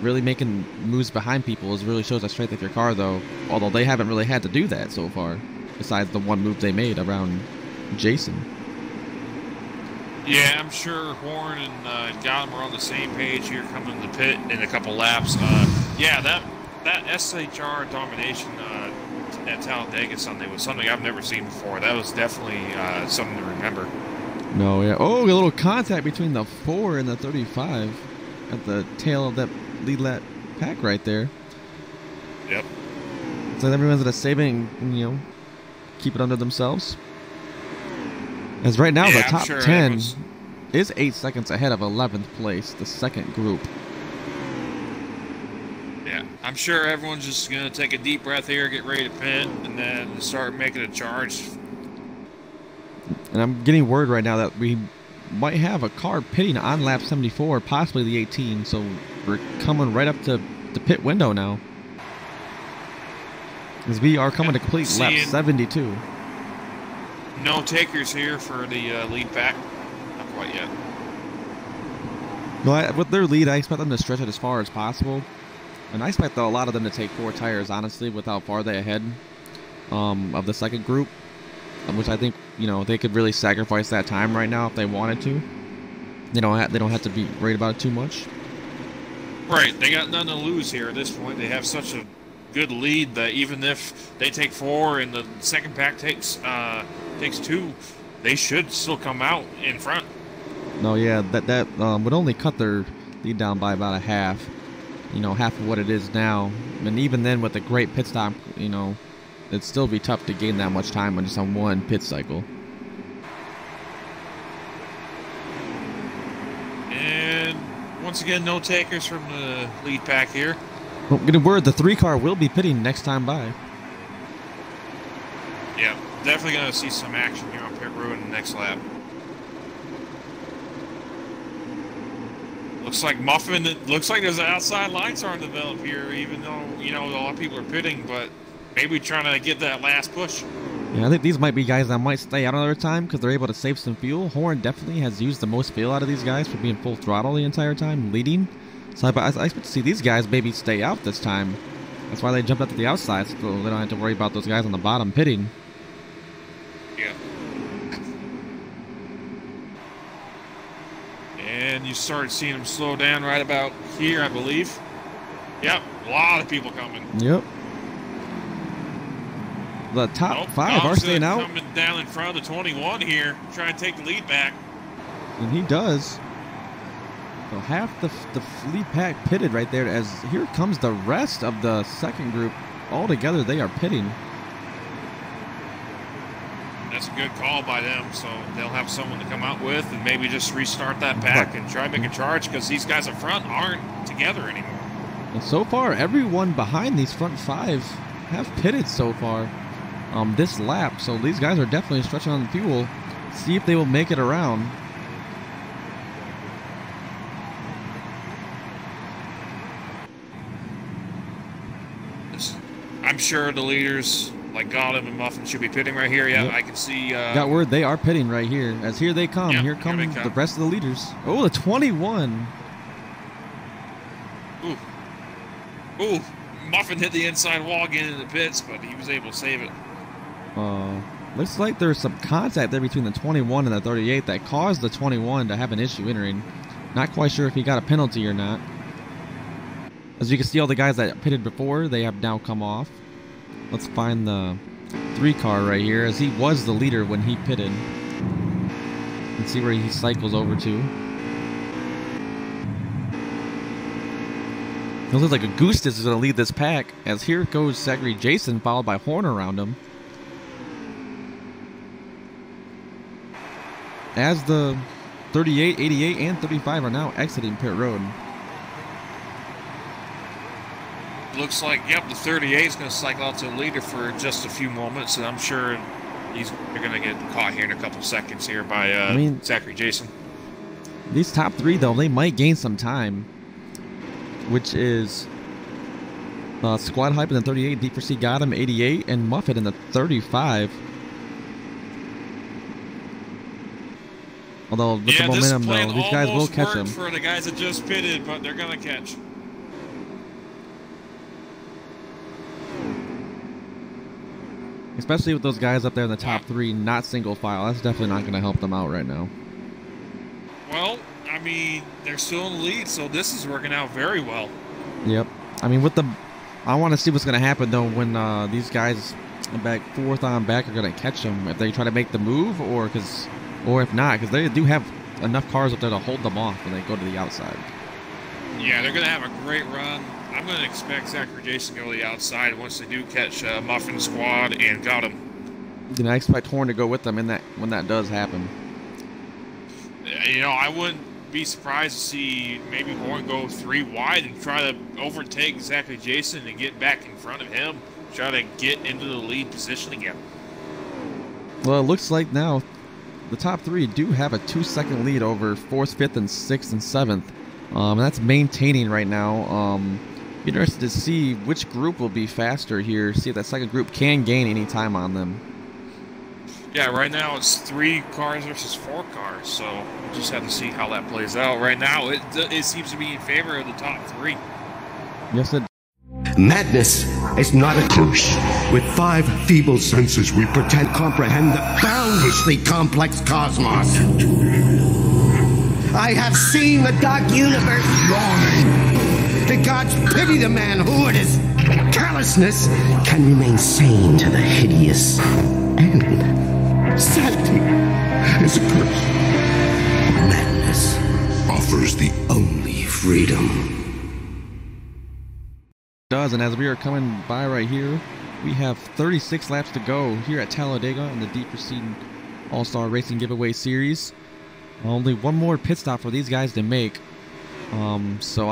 really making moves behind people really shows the strength of your car, though. Although they haven't really had to do that so far, besides the one move they made around Jason. Yeah, I'm sure Horn and Gotham are on the same page here coming to the pit in a couple laps. Yeah, that SHR domination at Talladega Sunday was something I've never seen before. That was definitely something to remember. No, yeah. Oh, a little contact between the 4 and the 35 at the tail of that lead lap pack right there. Yep. So everyone's gonna save it and, you know, keep it under themselves. As right now, the top 10 is 8 seconds ahead of 11th place, the second group. Yeah, I'm sure everyone's just going to take a deep breath here, get ready to pit, and then start making a charge. And I'm getting word right now that we might have a car pitting on lap 74, possibly the 18. So we're coming right up to the pit window now. As we are coming to complete lap 72. No takers here for the lead pack. Not quite yet. No, with their lead, I expect them to stretch it as far as possible. And I expect a lot of them to take 4 tires, honestly, with how far they ahead of the second group. Which I think, you know, they could really sacrifice that time right now if they wanted to. They don't have to be worried about it too much. Right, they got nothing to lose here at this point. They have such a good lead that even if they take 4 and the second pack takes 2, they should still come out in front. No, yeah, that would only cut their lead down by about a half. You know, half of what it is now. And even then, with a great pit stop, you know, it'd still be tough to gain that much time on just on one pit cycle. And once again, no takers from the lead pack here. Well, getting word the 3 car will be pitting next time by. Yeah, definitely going to see some action here on pit road in the next lap. Looks like Muffin. Looks like there's an outside line starting to develop here, even though, you know, a lot of people are pitting, but maybe trying to get that last push. Yeah, I think these might be guys that might stay out another time because they're able to save some fuel. Horn definitely has used the most fuel out of these guys for being full throttle the entire time, leading. So I expect to see these guys maybe stay out this time. That's why they jumped up to the outside, so they don't have to worry about those guys on the bottom pitting. Yeah. And you start seeing them slow down right about here, I believe. Yep, a lot of people coming. Yep. The top 5 are staying out. Coming down in front of the 21 here, trying to take the lead back. And he does. So half the lead pack pitted right there, as here comes the rest of the second group. All together, they are pitting. That's a good call by them, so they'll have someone to come out with and maybe just restart that pack and try to make a charge because these guys up front aren't together anymore. And so far, everyone behind these front 5 have pitted so far this lap. So these guys are definitely stretching on the fuel. See if they will make it around. I'm sure the leaders like Gotham and Muffin should be pitting right here. Yeah, yep. I can see. Got word they are pitting right here. As here they come. Yep, here come the rest of the leaders. Oh, the 21. Ooh. Muffin hit the inside wall getting in the pits, but he was able to save it. Looks like there's some contact there between the 21 and the 38 that caused the 21 to have an issue entering. Not quite sure if he got a penalty or not. As you can see, all the guys that pitted before, they have now come off. Let's find the 3 car right here, as he was the leader when he pitted. Let's see where he cycles over to. It looks like Augustus is going to lead this pack, as here goes Zachary Jason, followed by Horn around him. As the 38, 88, and 35 are now exiting pit road. Looks like, yep, the 38 is going to cycle out to the leader for just a few moments, and I'm sure they're going to get caught here in a couple seconds here by Zachary Jason. These top 3, though, they might gain some time, which is Squad Hype in the 38, D4C got him 88, and Muffet in the 35. Although with the momentum, though, these guys will catch him. For the guys that just pitted, but they're going to catch. Especially with those guys up there in the top 3, not single file. That's definitely not going to help them out right now. Well, I mean, they're still in the lead, so this is working out very well. Yep. I mean, I want to see what's going to happen, though, when these guys back 4th on back are going to catch them. If they try to make the move, or if not, because they do have enough cars up there to hold them off when they go to the outside. Yeah, they're going to have a great run. I'm going to expect Zachary Jason to go to the outside once they do catch Muffin Squad and got him. I expect Horn to go with them when that does happen. You know, I wouldn't be surprised to see maybe Horn go 3 wide and try to overtake Zachary Jason and get back in front of him, try to get into the lead position again. Well, it looks like now the top 3 do have a 2-second lead over 4th, 5th, and 6th and 7th. That's maintaining right now. Be interested to see which group will be faster here, see if that second group can gain any time on them. Yeah, right now it's 3 cars versus 4 cars, so we'll just have to see how that plays out. Right now, it seems to be in favor of the top 3. Yes, it. Madness is not a curse. With 5 feeble senses, we pretend to comprehend the boundlessly complex cosmos. I have seen the dark universe yawning. The gods pity the man who in his callousness can remain sane to the hideous end. Sanity is a curse. Madness offers the only freedom. Does, and as we are coming by right here, we have 36 laps to go here at Talladega in the D4C All-Star Racing Giveaway Series. Only one more pit stop for these guys to make. So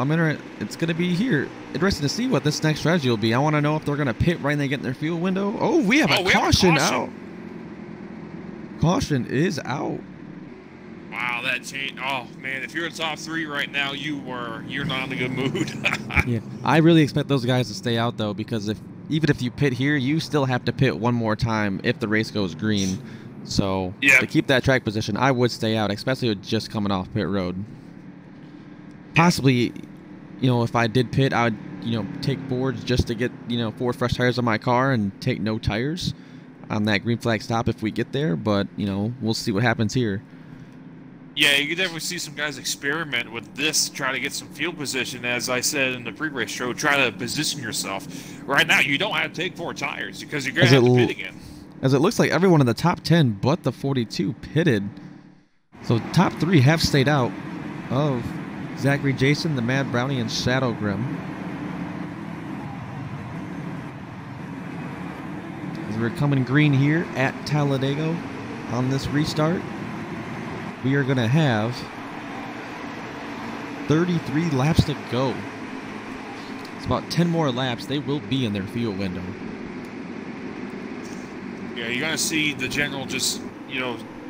it's going to be here. Interesting to see what this next strategy will be. I want to know if they're going to pit right when they get in their fuel window. Oh, we have a caution out. Caution is out. Wow, that changed. Oh man, if you're in top 3 right now, you're not in a good mood. Yeah, I really expect those guys to stay out though, because even if you pit here, you still have to pit one more time if the race goes green. So to keep that track position, I would stay out, especially with just coming off pit road. Possibly, if I did pit, I would, take boards just to get, 4 fresh tires on my car and take no tires on that green flag stop if we get there. But, we'll see what happens here. Yeah, you can definitely see some guys experiment with this, try to get some field position. As I said in the pre-race show, try to position yourself. Right now, you don't have to take 4 tires because you're going to have to pit again. As it looks like everyone in the top 10 but the 42 pitted. So top 3 have stayed out of Zachary Jason, the Mad Brownie, and Shadow Grim. As we're coming green here at Talladega on this restart, we are going to have 33 laps to go. It's about 10 more laps. They will be in their fuel window. Yeah, you're going to see the general just,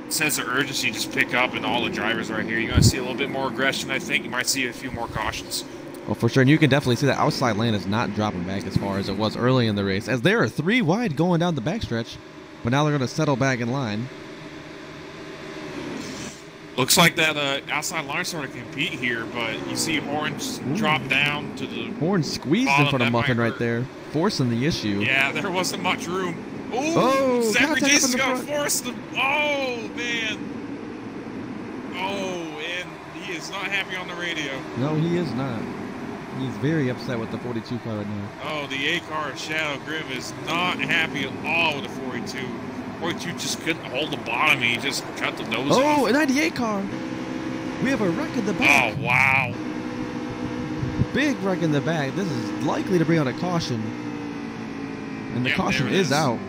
sense of urgency just pick up in all the drivers right here. You're going to see a little bit more aggression, I think. You might see a few more cautions. Well, for sure. And you can definitely see the outside lane is not dropping back as far as it was early in the race, as there are 3 wide going down the backstretch, but now they're going to settle back in line. Looks like that outside line sort of compete here, but you see Horns drop down to the Horns squeezed in front of Muffin right there, forcing the issue. Yeah, there wasn't much room. Oh, Zachary Jason's going to force them. Oh, man. Oh, and he is not happy on the radio. No, he is not. He's very upset with the 42 car right now. Oh, the A car of Shadow Grim is not happy at all with the 42. 42 just couldn't hold the bottom. He just cut the nose off. Oh, a 98 car. We have a wreck in the back. Oh, wow. Big wreck in the back. This is likely to bring out a caution. And the caution is out.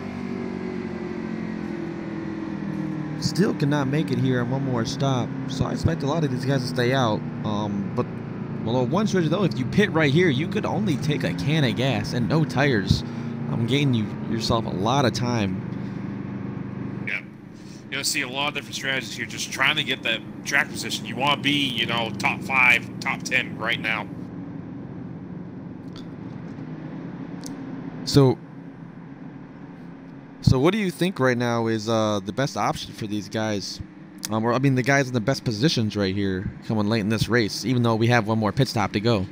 Still cannot make it here on one more stop. So I expect a lot of these guys to stay out. But one strategy though, if you pit right here, you could only take a can of gas and no tires. I'm getting yourself a lot of time. Yeah. You're going to see a lot of different strategies here, just trying to get that track position. You want to be, top 5, top 10 right now. So what do you think right now is the best option for these guys? The guys in the best positions right here coming late in this race, even though we have one more pit stop to go.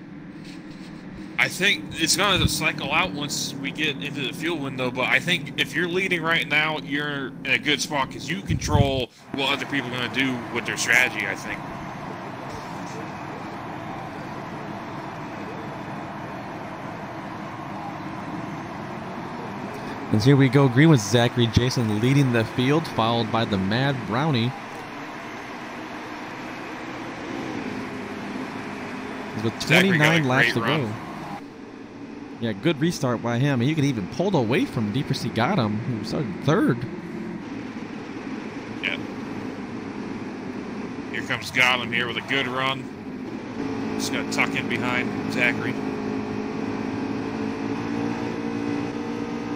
I think it's going to cycle out once we get into the fuel window, but I think if you're leading right now, you're in a good spot because you control what other people are going to do with their strategy, I think. And here we go, green with Zachary Jason leading the field, followed by the Mad Brownie. With 29 laps to go. Yeah, good restart by him. He could even pulled away from D4C got him, who started 3rd. Yeah. Here comes Gotham here with a good run. Just going to tuck in behind Zachary.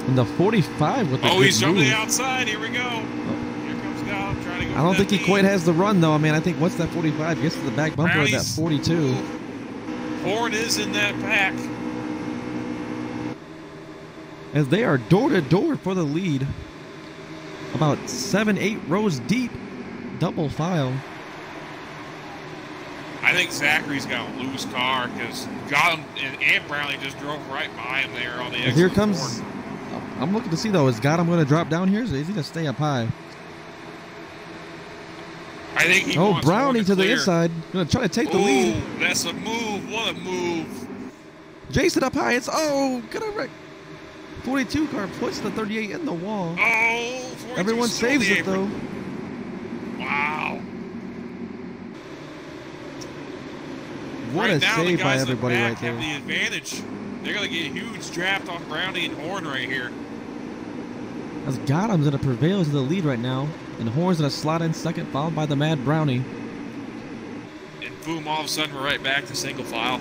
And the 45 with the he's jumping move. the outside. Here we go. Here comes Gotham trying to go. I don't think he quite has the run, though. I mean, I think once that 45 gets to the back bumper of that 42. Horn is in that pack. As they are door-to-door for the lead. About 7-8 rows deep. Double file. I think Zachary's got a loose car because Gotham and Brownlee just drove right by him there on the exit. Here comes... I'm looking to see, though, is Gotham going to drop down here? Or is he going to stay up high? I think he wants Brownie to the clear. inside. Going to try to take the lead. That's a move. What a move. Jason up high. It's, gonna wreck. 42 car puts the 38 in the wall. Everyone saves it, though. Wow. What a save by everybody right there. Have the advantage. They're going to get a huge draft off Brownie and Horn right here. As Gotham's going to prevail to the lead right now. And Horn's going to slot in second, followed by the Mad Brownie. And boom, all of a sudden we're right back to single file.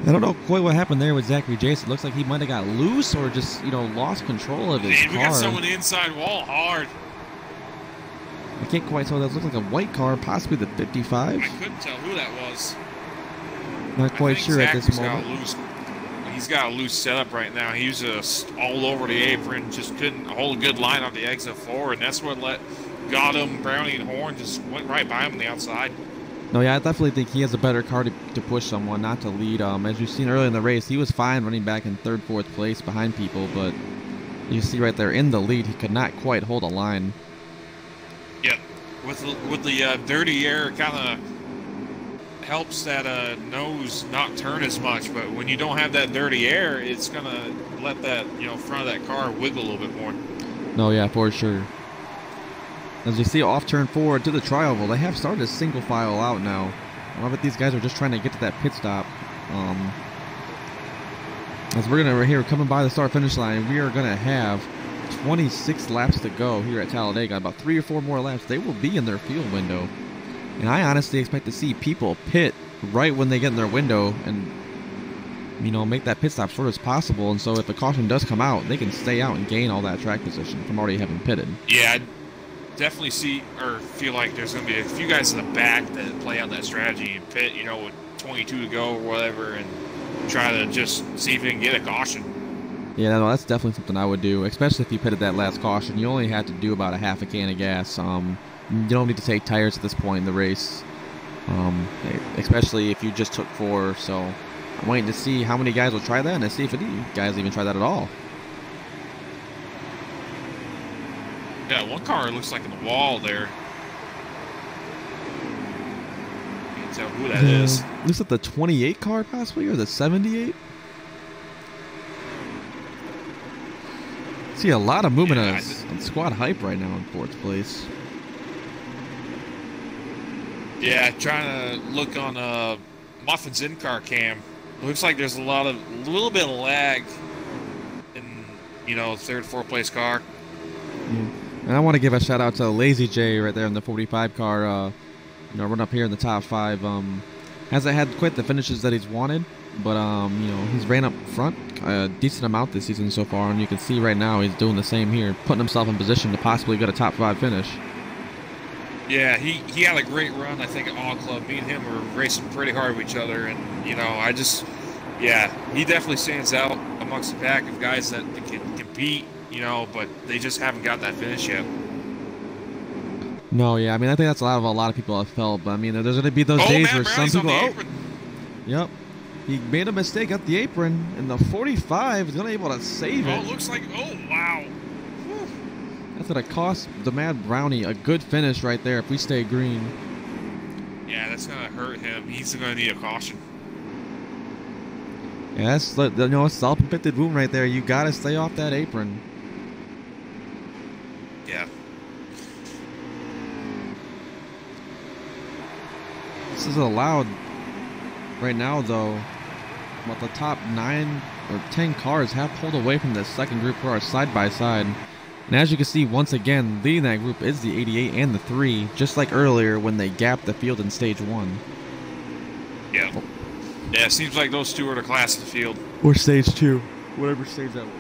I don't know quite what happened there with Zachary Jason. It looks like he might have got loose or just, lost control of his car. We got someone inside wall hard. I can't quite tell. That looks like a white car, possibly the 55. I couldn't tell who that was. Not quite sure at this moment. He's got a loose setup right now. He was just all over the apron, just couldn't hold a good line on the exit forward, and that's what got him. Brownie and Horn just went right by him on the outside. No, yeah, I definitely think he has a better car to push someone, not to lead. As you've seen earlier in the race, he was fine running back in third, fourth place behind people, but you see right there in the lead, he could not quite hold a line. Yeah, with the dirty air, kind of helps that nose not turn as much. But when you don't have that dirty air, it's gonna let that front of that car wiggle a little bit more. No, yeah, for sure. As you see, off turn forward to the tri-oval, they have started a single file out now. I love it. These guys are just trying to get to that pit stop. As we're gonna here coming by the start finish line, we are gonna have 26 laps to go here at Talladega. About 3 or 4 more laps, they will be in their field window. And I honestly expect to see people pit right when they get in their window and make that pit stop short as possible. And so if a caution does come out, they can stay out and gain all that track position from already having pitted. Yeah. Definitely see or feel like there's going to be a few guys in the back that play out that strategy and pit, with 22 to go or whatever, and try to just see if they can get a caution. Yeah, no, that's definitely something I would do, especially if you pitted that last caution. You only have to do about a half a can of gas. You don't need to take tires at this point in the race, especially if you just took 4. So I'm waiting to see how many guys will try that and to see if any guys even try that at all. Yeah, one car looks like in the wall there. Can't tell who that is. Looks like the 28 car possibly, or the 78. See a lot of movement on squad hype right now in 4th place. Yeah, trying to look on Muffin's in-car cam. Looks like there's a little bit of lag in 3rd, 4th place car. Yeah. And I want to give a shout out to Lazy J right there in the 45 car. Run up here in the top 5. Hasn't had quite the finishes that he's wanted, but he's ran up front a decent amount this season so far, and you can see right now he's doing the same here, putting himself in position to possibly get a top 5 finish. Yeah, he had a great run. I think at All Club, me and him were racing pretty hard with each other, and he definitely stands out amongst the pack of guys that can compete. But they just haven't got that finish yet. No, yeah, I think that's a lot of people have felt. But there's going to be those days where some people. Yep, he made a mistake at the apron, and the 45 is going to be able to save it. It looks like. Oh wow. Whew. That's going to cost the Mad Brownie a good finish right there if we stay green. Yeah, that's going to hurt him. He's going to need a caution. Yeah, that's self-inflicted wound right there. You got to stay off that apron. Yeah. This is allowed right now, though. About the top 9 or 10 cars have pulled away from the second group car side by side. And as you can see, once again, leading that group is the 88 and the 3, just like earlier when they gapped the field in stage 1. Yeah. Yeah, it seems like those two are the class of the field. Or stage 2. Whatever stage that was.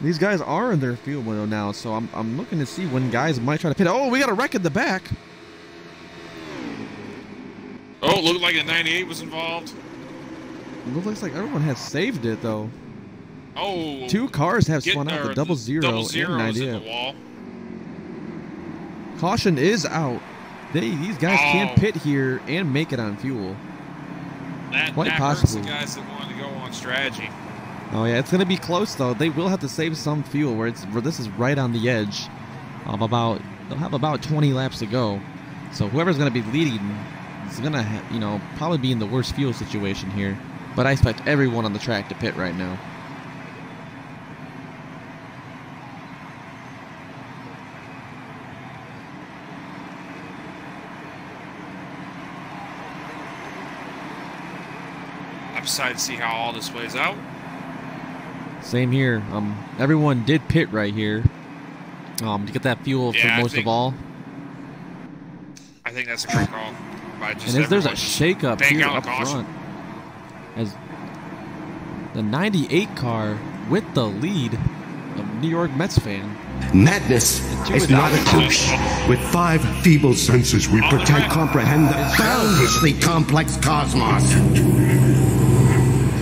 These guys are in their field window now, so I'm looking to see when guys might try to pit. Oh, we got a wreck in the back. Oh, it looked like a 98 was involved. It looks like everyone has saved it, though. Oh. 2 cars have spun out, the double zero and 98. The wall. Caution is out. These guys can't pit here and make it on fuel. Quite possibly. The guys that wanted to go on strategy. Oh yeah, it's gonna be close though. They will have to save some fuel where this is right on the edge of they'll have about 20 laps to go. So whoever's gonna be leading is gonna probably be in the worst fuel situation here. But I expect everyone on the track to pit right now. I'm excited to see how all this plays out. Same here. Everyone did pit right here to get that fuel for most of all. I think that's a great call. And there's a shake-up here up front. As the 98 car with the lead of New York Mets fan. Madness is not a curse. With 5 feeble senses, we comprehend the boundlessly complex cosmos.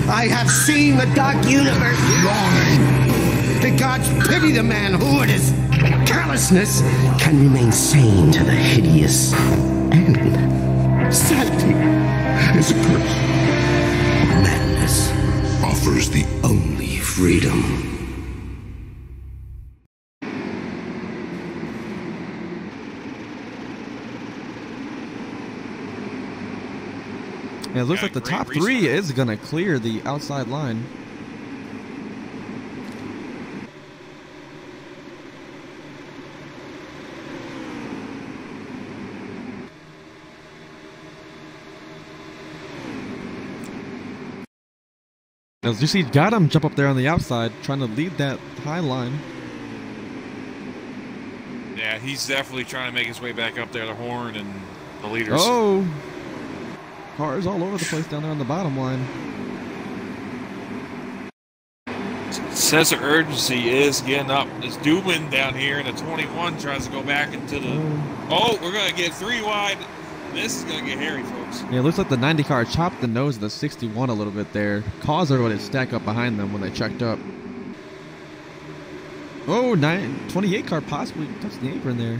I have seen the dark universe yawning. The gods pity the man who in his callousness can remain sane to the hideous end. Sanity is a curse. Madness offers the only freedom. Yeah, it looks like the top 3 is going to clear the outside line. As you see, got him jump up there on the outside, trying to lead that high line. Yeah, he's definitely trying to make his way back up there, the horn and the leaders. Oh! Cars all over the place down there on the bottom line. Sense of urgency is getting up. It's Dubin down here, and the 21 tries to go back into the... Oh, we're going to get 3 wide. This is going to get hairy, folks. Yeah, it looks like the 90 car chopped the nose of the 61 a little bit there. Caused everybody to stack up behind them when they checked up. Oh, 28 car possibly touched the apron there.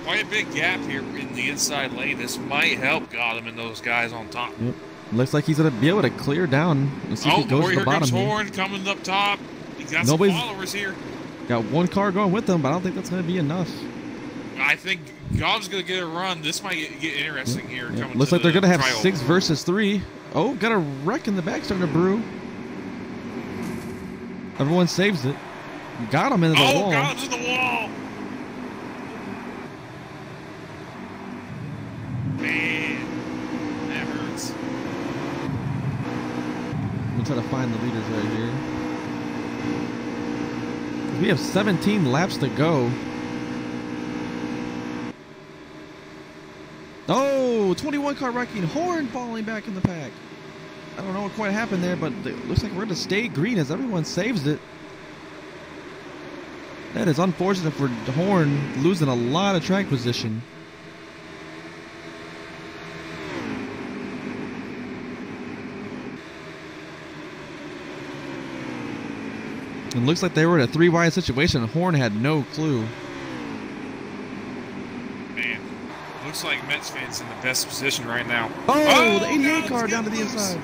Quite a big gap here in the inside lane. This might help Gotham and those guys on top. Yep. Looks like he's going to be able to clear down and see if he goes to the bottom here. Horn coming up top. He's got some followers here. Got 1 car going with them, but I don't think that's going to be enough. I think Gobb's going to get a run. This might get interesting here. Yep. Looks like they're going to have 6 versus 3. Oh, got a wreck in the back starting to brew. Everyone saves it. Got him into the wall. Oh, got him in the wall. Man, that hurts. I'm going to try to find the leaders right here. We have 17 laps to go. Oh, 21 car wrecking. Horn falling back in the pack. I don't know what quite happened there, but it looks like we're going to stay green as everyone saves it. That is unfortunate for Horn, losing a lot of track position. It looks like they were in a 3-wide situation. Horn had no clue. Man, looks like Mets fans in the best position right now. Oh, the 88 car down to the inside.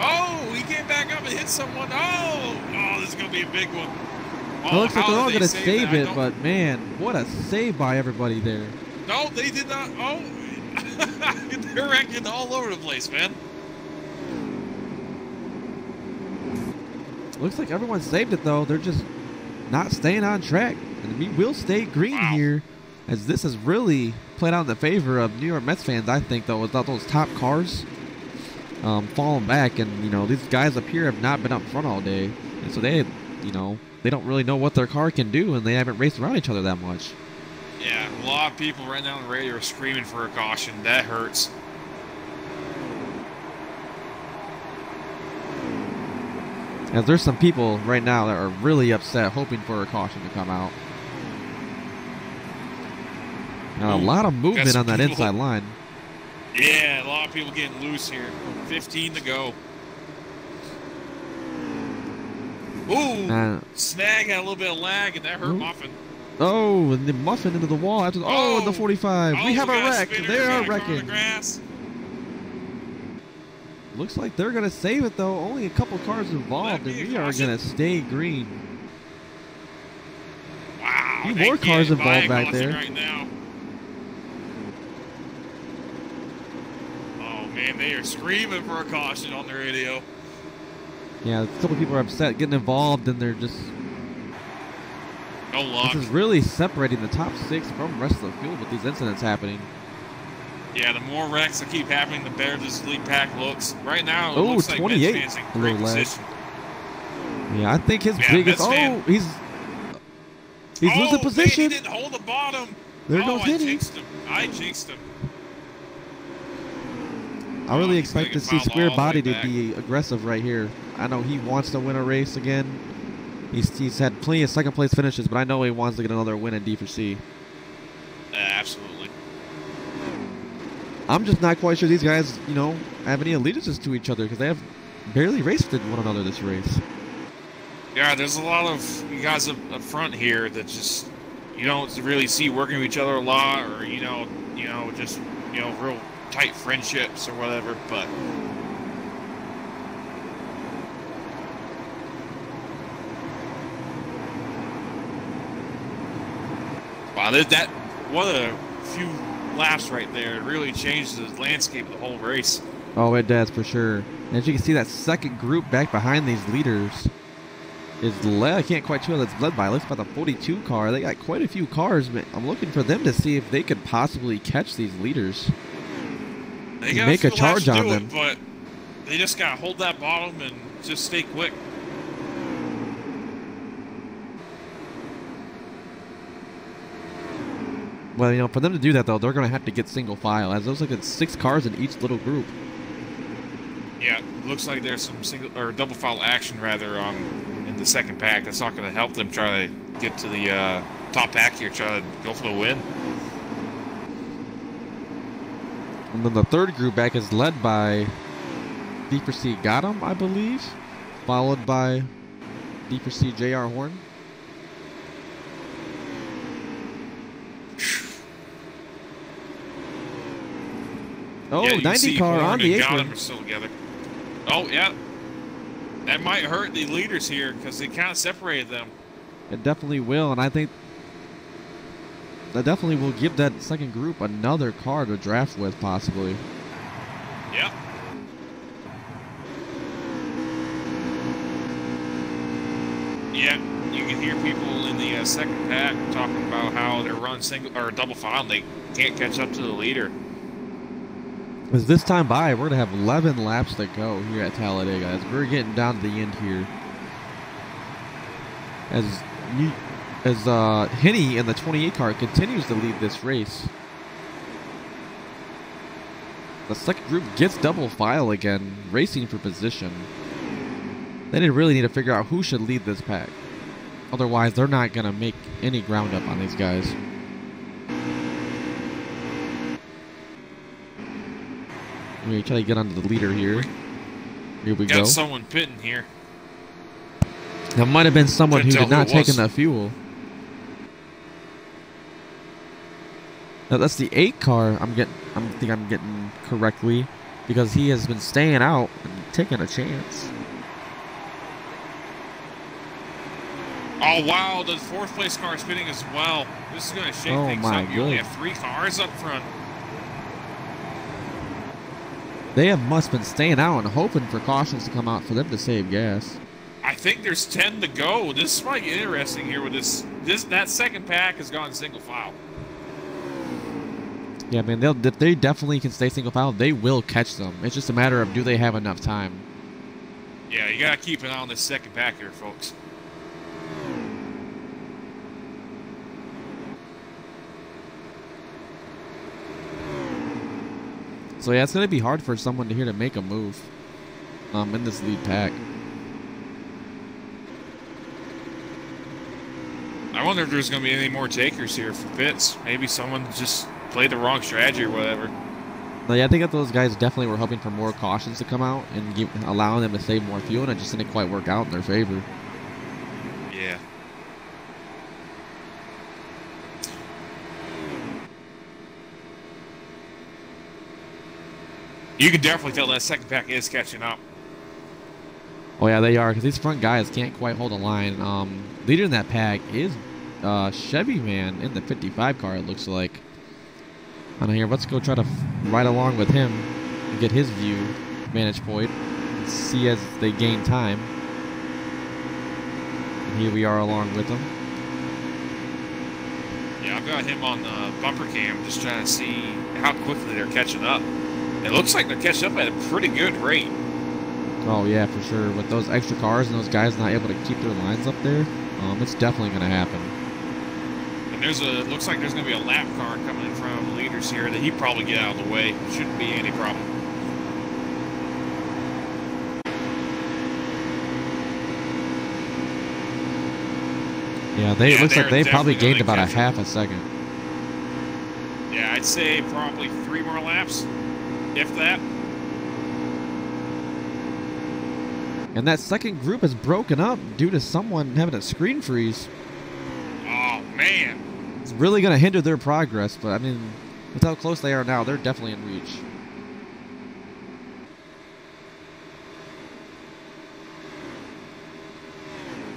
Oh, he came back up and hit someone. Oh, this is going to be a big one. It looks like they're all going to save it, but man, what a save by everybody there. No, they did not. Oh, they're wrecking all over the place, man. Looks like everyone saved it, though. They're just not staying on track. And we will stay green here as this has really played out in the favor of New York Mets fans, I think, though, without those top cars falling back. And, you know, these guys up here have not been up front all day. And so they, you know, they don't really know what their car can do, and they haven't raced around each other that much. Yeah, a lot of people right now on the radio are screaming for a caution. That hurts. As there's some people right now that are really upset, hoping for a caution to come out. Now, a lot of movement on that inside line. Yeah, a lot of people getting loose here. 15 to go. Ooh, snag had a little bit of lag, and that hurt Muffin. Oh, and the Muffin into the wall after the 45. We have a wreck. They are wrecking. Looks like they're going to save it, though. Only a couple cars involved, and we are going to stay green. Wow. A few more cars involved back there. Right now. Oh, man, they are screaming for a caution on the radio. Yeah, a couple people are upset getting involved, and they're just... No luck. This is really separating the top 6 from the rest of the field with these incidents happening. Yeah, the more wrecks that keep happening, the better this lead pack looks. Right now, it looks like 28. Mets fans in great position. Yeah, I think his biggest... he's losing position. Man, he didn't hold the bottom. There goes Hitty. I jinxed him. I really expect to see Square Body to be aggressive right here. I know he wants to win a race again. He's had plenty of second place finishes, but I know he wants to get another win in D4C. Absolutely. I'm just not quite sure these guys, you know, have any allegiances to each other because they have barely raced with one another this race. Yeah, there's a lot of you guys up front here that just you don't really see working with each other a lot, or just real tight friendships or whatever. But wow, that what a few laps right there. It really changed the landscape of the whole race. Oh, it does for sure. And as you can see, that second group back behind these leaders is led. I can't quite tell that's led by. It looks by the 42 car. They got quite a few cars, but I'm looking for them to see if they could possibly catch these leaders. They make a charge on them. But they just got to hold that bottom and just stay quick. Well, you know, for them to do that, though, they're going to have to get single file, as those like it's 6 cars in each little group. Yeah, it looks like there's some single or double file action rather in the second pack. That's not going to help them try to get to the top pack here, try to go for the win. And then the third group back is led by D4C Gotham, I believe, followed by D4C JR Horn. Oh, yeah, 90 car on the apron. Are still together. Oh, yeah. That might hurt the leaders here because they kind of separated them. It definitely will, and I think that definitely will give that second group another car to draft with, possibly. Yeah. Yeah, you can hear people in the second pack talking about how they're running single or double file and they can't catch up to the leader. As this time by, we're going to have 11 laps to go here at Talladega as we're getting down to the end here. As Henny in the 28 car continues to lead this race. The second group gets double file again, racing for position. They really need to figure out who should lead this pack. Otherwise, they're not going to make any ground up on these guys. We try to get onto the leader here. Here we go. Got someone pitting here. That might have been someone who did not take in the fuel. Now, that's the 8 car. I think I'm getting correctly because he has been staying out and taking a chance. Oh wow, the 4th place car is spinning as well. This is going to shake things up. You only have 3 cars up front. They must have been staying out and hoping for cautions to come out for them to save gas. I think there's 10 to go. This might get interesting here with this. That second pack has gone single file. Yeah, man, if they definitely can stay single file, they will catch them. It's just a matter of do they have enough time. Yeah, you got to keep an eye on this second pack here, folks. So yeah, it's going to be hard for someone here to make a move in this lead pack. I wonder if there's going to be any more takers here for pits. Maybe someone just played the wrong strategy or whatever. But yeah, I think that those guys definitely were hoping for more cautions to come out and allowing them to save more fuel, and it just didn't quite work out in their favor. Yeah. You can definitely tell that second pack is catching up. Oh yeah, they are, because these front guys can't quite hold a line. Leader in that pack is Chevy Man in the 55 car, it looks like. On here, let's go try to ride along with him and get his vantage point, and see as they gain time. And here we are along with them. Yeah, I've got him on the bumper cam, just trying to see how quickly they're catching up. It looks like they're catching up at a pretty good rate. Oh yeah, for sure. With those extra cars and those guys not able to keep their lines up there, it's definitely going to happen. And looks like there's going to be a lap car coming in front of the leaders here that he probably get out of the way. Shouldn't be any problem. Yeah, it looks like they probably gained about a half a second. Yeah, I'd say probably 3 more laps, if that. And that second group is broken up due to someone having a screen freeze. Oh, man. It's really going to hinder their progress, but I mean, with how close they are now, they're definitely in reach.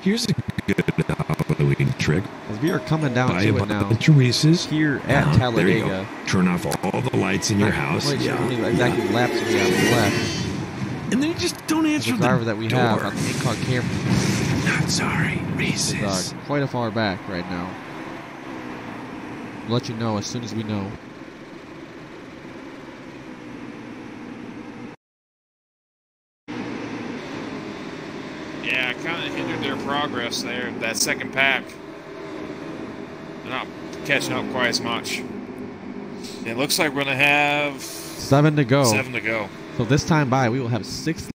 Here's a good Halloween trick. As we are coming down Buy to a it now. bunch of Reese's. Here at Talladega. There you go. Turn off all the lights in your house. Not sure how many exactly laps we have left. And then you just don't answer the driver that we door. have on the in-car camera. Not sorry, Reese's. Is quite a far back right now. We'll let you know as soon as we know. Yeah, kind of hindered their progress there, that second pack. They're not catching up quite as much. It looks like we're going to have 7 to go. 7 to go. So this time by, we will have 6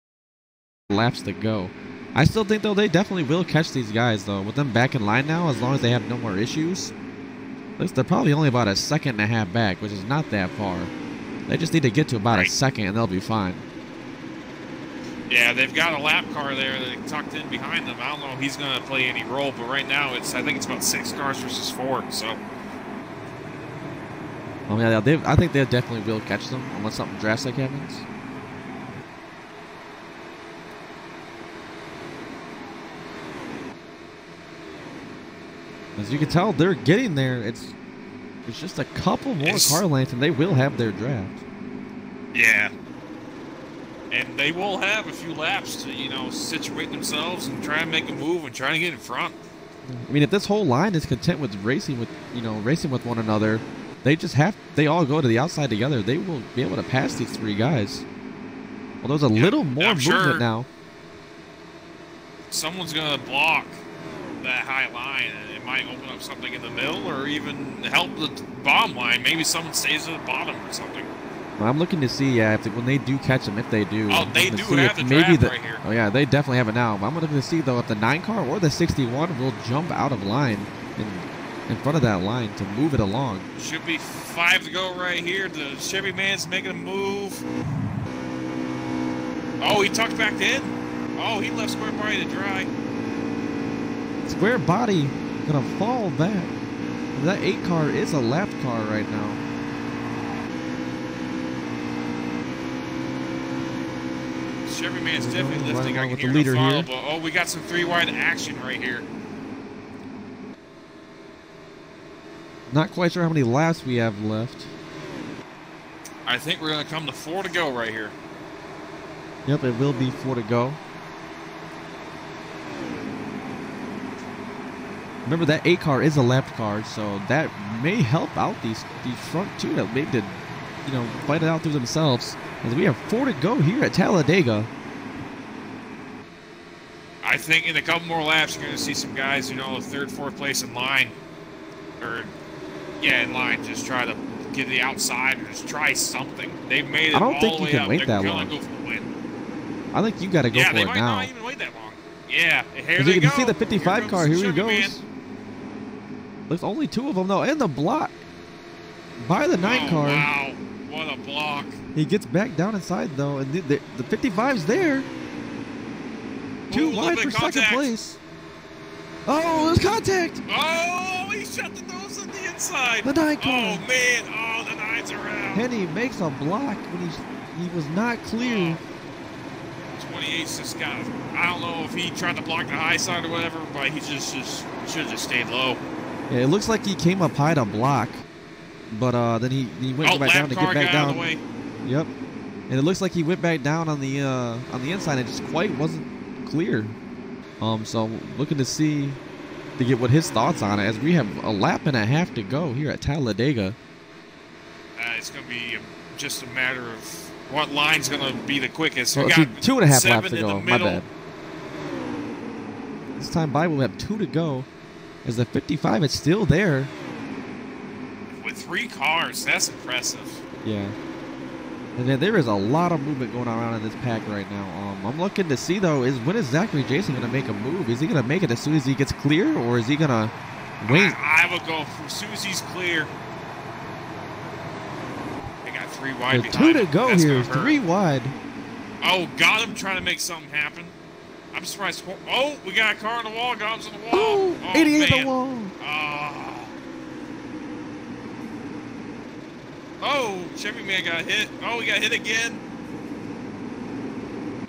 laps to go. I still think, though, they definitely will catch these guys, though. With them back in line now, as long as they have no more issues. They're probably only about a second and a half back, which is not that far. They just need to get to about a second, and they'll be fine. Yeah, they've got a lap car there that tucked in behind them. I don't know if he's going to play any role, but right now I think it's about 6 cars versus 4. So. Yeah, I think they definitely will catch them unless something drastic happens. As you can tell, they're getting there. It's just a couple more car lengths, and they will have their draft. Yeah. And they will have a few laps to, situate themselves and try and make a move and try to get in front. I mean, if this whole line is content with racing with one another, they all go to the outside together. They will be able to pass these 3 guys. Well, there's a little more movement now. Someone's going to block that high line, and it might open up something in the middle or even help the bottom line. Maybe someone stays at the bottom or something. Well, I'm looking to see, when they do catch them, if they do. Oh, they do have the draft right here. Oh, yeah, they definitely have it now. But I'm looking to see, though, if the 9 car or the 61 will jump out of line in front of that line to move it along. Should be 5 to go right here. The Chevy Man's making a move. Oh, he tucked back in. Oh, he left square body to dry. Square body gonna fall back. That 8 car is a lap car right now. Chevy Man's definitely lifting. I can with hear the leader follow, here. but, oh, we got some 3-wide action right here. Not quite sure how many laps we have left. I think we're going to come to 4 to go right here. Yep, it will be 4 to go. Remember that 8 car is a lap car, so that may help out these front two that maybe did, you know, fight it out through themselves. As we have 4 to go here at Talladega. I think in a couple more laps, you're going to see some guys, you know, 3rd, 4th place in line, or yeah, in line, just try to get the outside or just try something. They've made it all the way up. I don't think you can wait that long. They're going to go for the win. I think you got to go for it now. Yeah, they might not even wait that long. Yeah, here they go. You can see the 55 car. Here he goes. Man. There's only 2 of them though, and the block by the 9 car. Wow, what a block! He gets back down inside though, and the 55's there. Too wide for second place. Oh, there's contact! Oh, he shut the nose on the inside. The 9 car. Oh man, oh the 9's around. Henny makes a block when he was not clear. 28's just got. I don't know if he tried to block the high side or whatever, but he just should have just stayed low. Yeah, it looks like he came up high to block, but then he went back down to get back down. Yep, and it looks like he went back down on the inside and just quite wasn't clear. So looking to get what his thoughts on it, as we have a lap and a half to go here at Talladega. It's going to be just a matter of what line's going to be the quickest. Well, we got 2.5 laps to go. My bad. This time by we'll have 2 to go. As the 55 is still there. With 3 cars, that's impressive. Yeah. And then there is a lot of movement going on in this pack right now. I'm looking to see, though, when is Zachary Jason going to make a move? Is he going to make it as soon as he gets clear, or is he going to wait? I would go as soon as he's clear. They got 3 wide behind 2 to go here. 3 wide. Oh, got him trying to make something happen. I'm surprised. Oh, we got a car on the wall. Got him on the wall. Oh, 88 man. the wall. Oh, Chevy man got hit. Oh, he got hit again.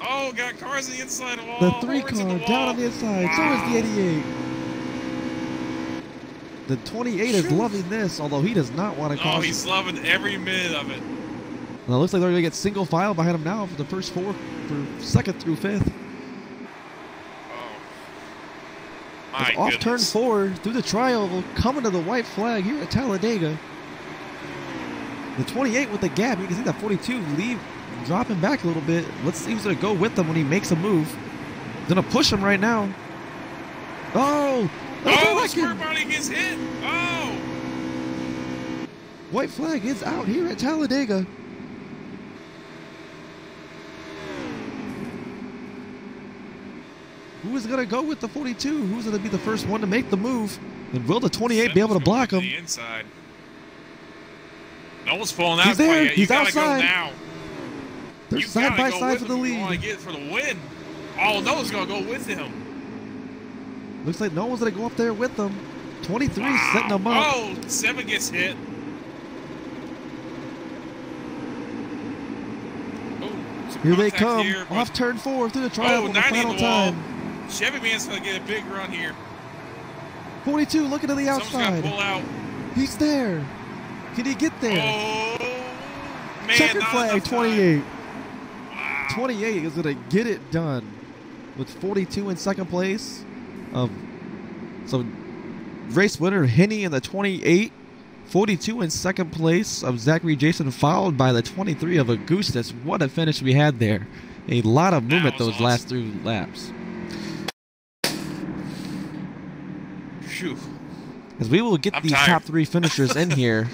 Oh, got cars on the inside of the wall. The 3 car down on the inside. Wow. So is the 88. The 28 is loving this, although he does not want to caution. Oh, he's loving every minute of it. Well, it looks like they're going to get single file behind him now for the first 4, for 2nd through 5th. Off turn 4 through the trial, coming to the white flag here at Talladega. The 28 with the gap. You can see that 42 dropping back a little bit. Let's see who's going to go with him when he makes a move. Going to push him right now. Oh! Oh, the square body gets hit. Oh! White flag is out here at Talladega. Who is going to go with the 42? Who's going to be the first one to make the move? And will the 28 be able to block him? The inside. No one's pulling out. He's there. Yet. He's outside. Go now. They're side by side for the lead. You want to get it for the win. Oh, no one's going to go with him. Looks like no one's going to go up there with them. 23 setting them up. Oh, 7 gets hit. Oh, here they come. Off turn 4 through the trial for the final time. Chevy man's going to get a big run here. 42 looking to the outside. Pull out. He's there. Can he get there? Oh, man. Checkered flag, 28. Wow. 28 is going to get it done with 42 in 2nd place. So race winner Henny in the 28. 42 in 2nd place of Zachary Jason, followed by the 23 of Augustus. What a finish we had there. A lot of movement those awesome. Last 3 laps. Phew. As we will get these top 3 finishers in here.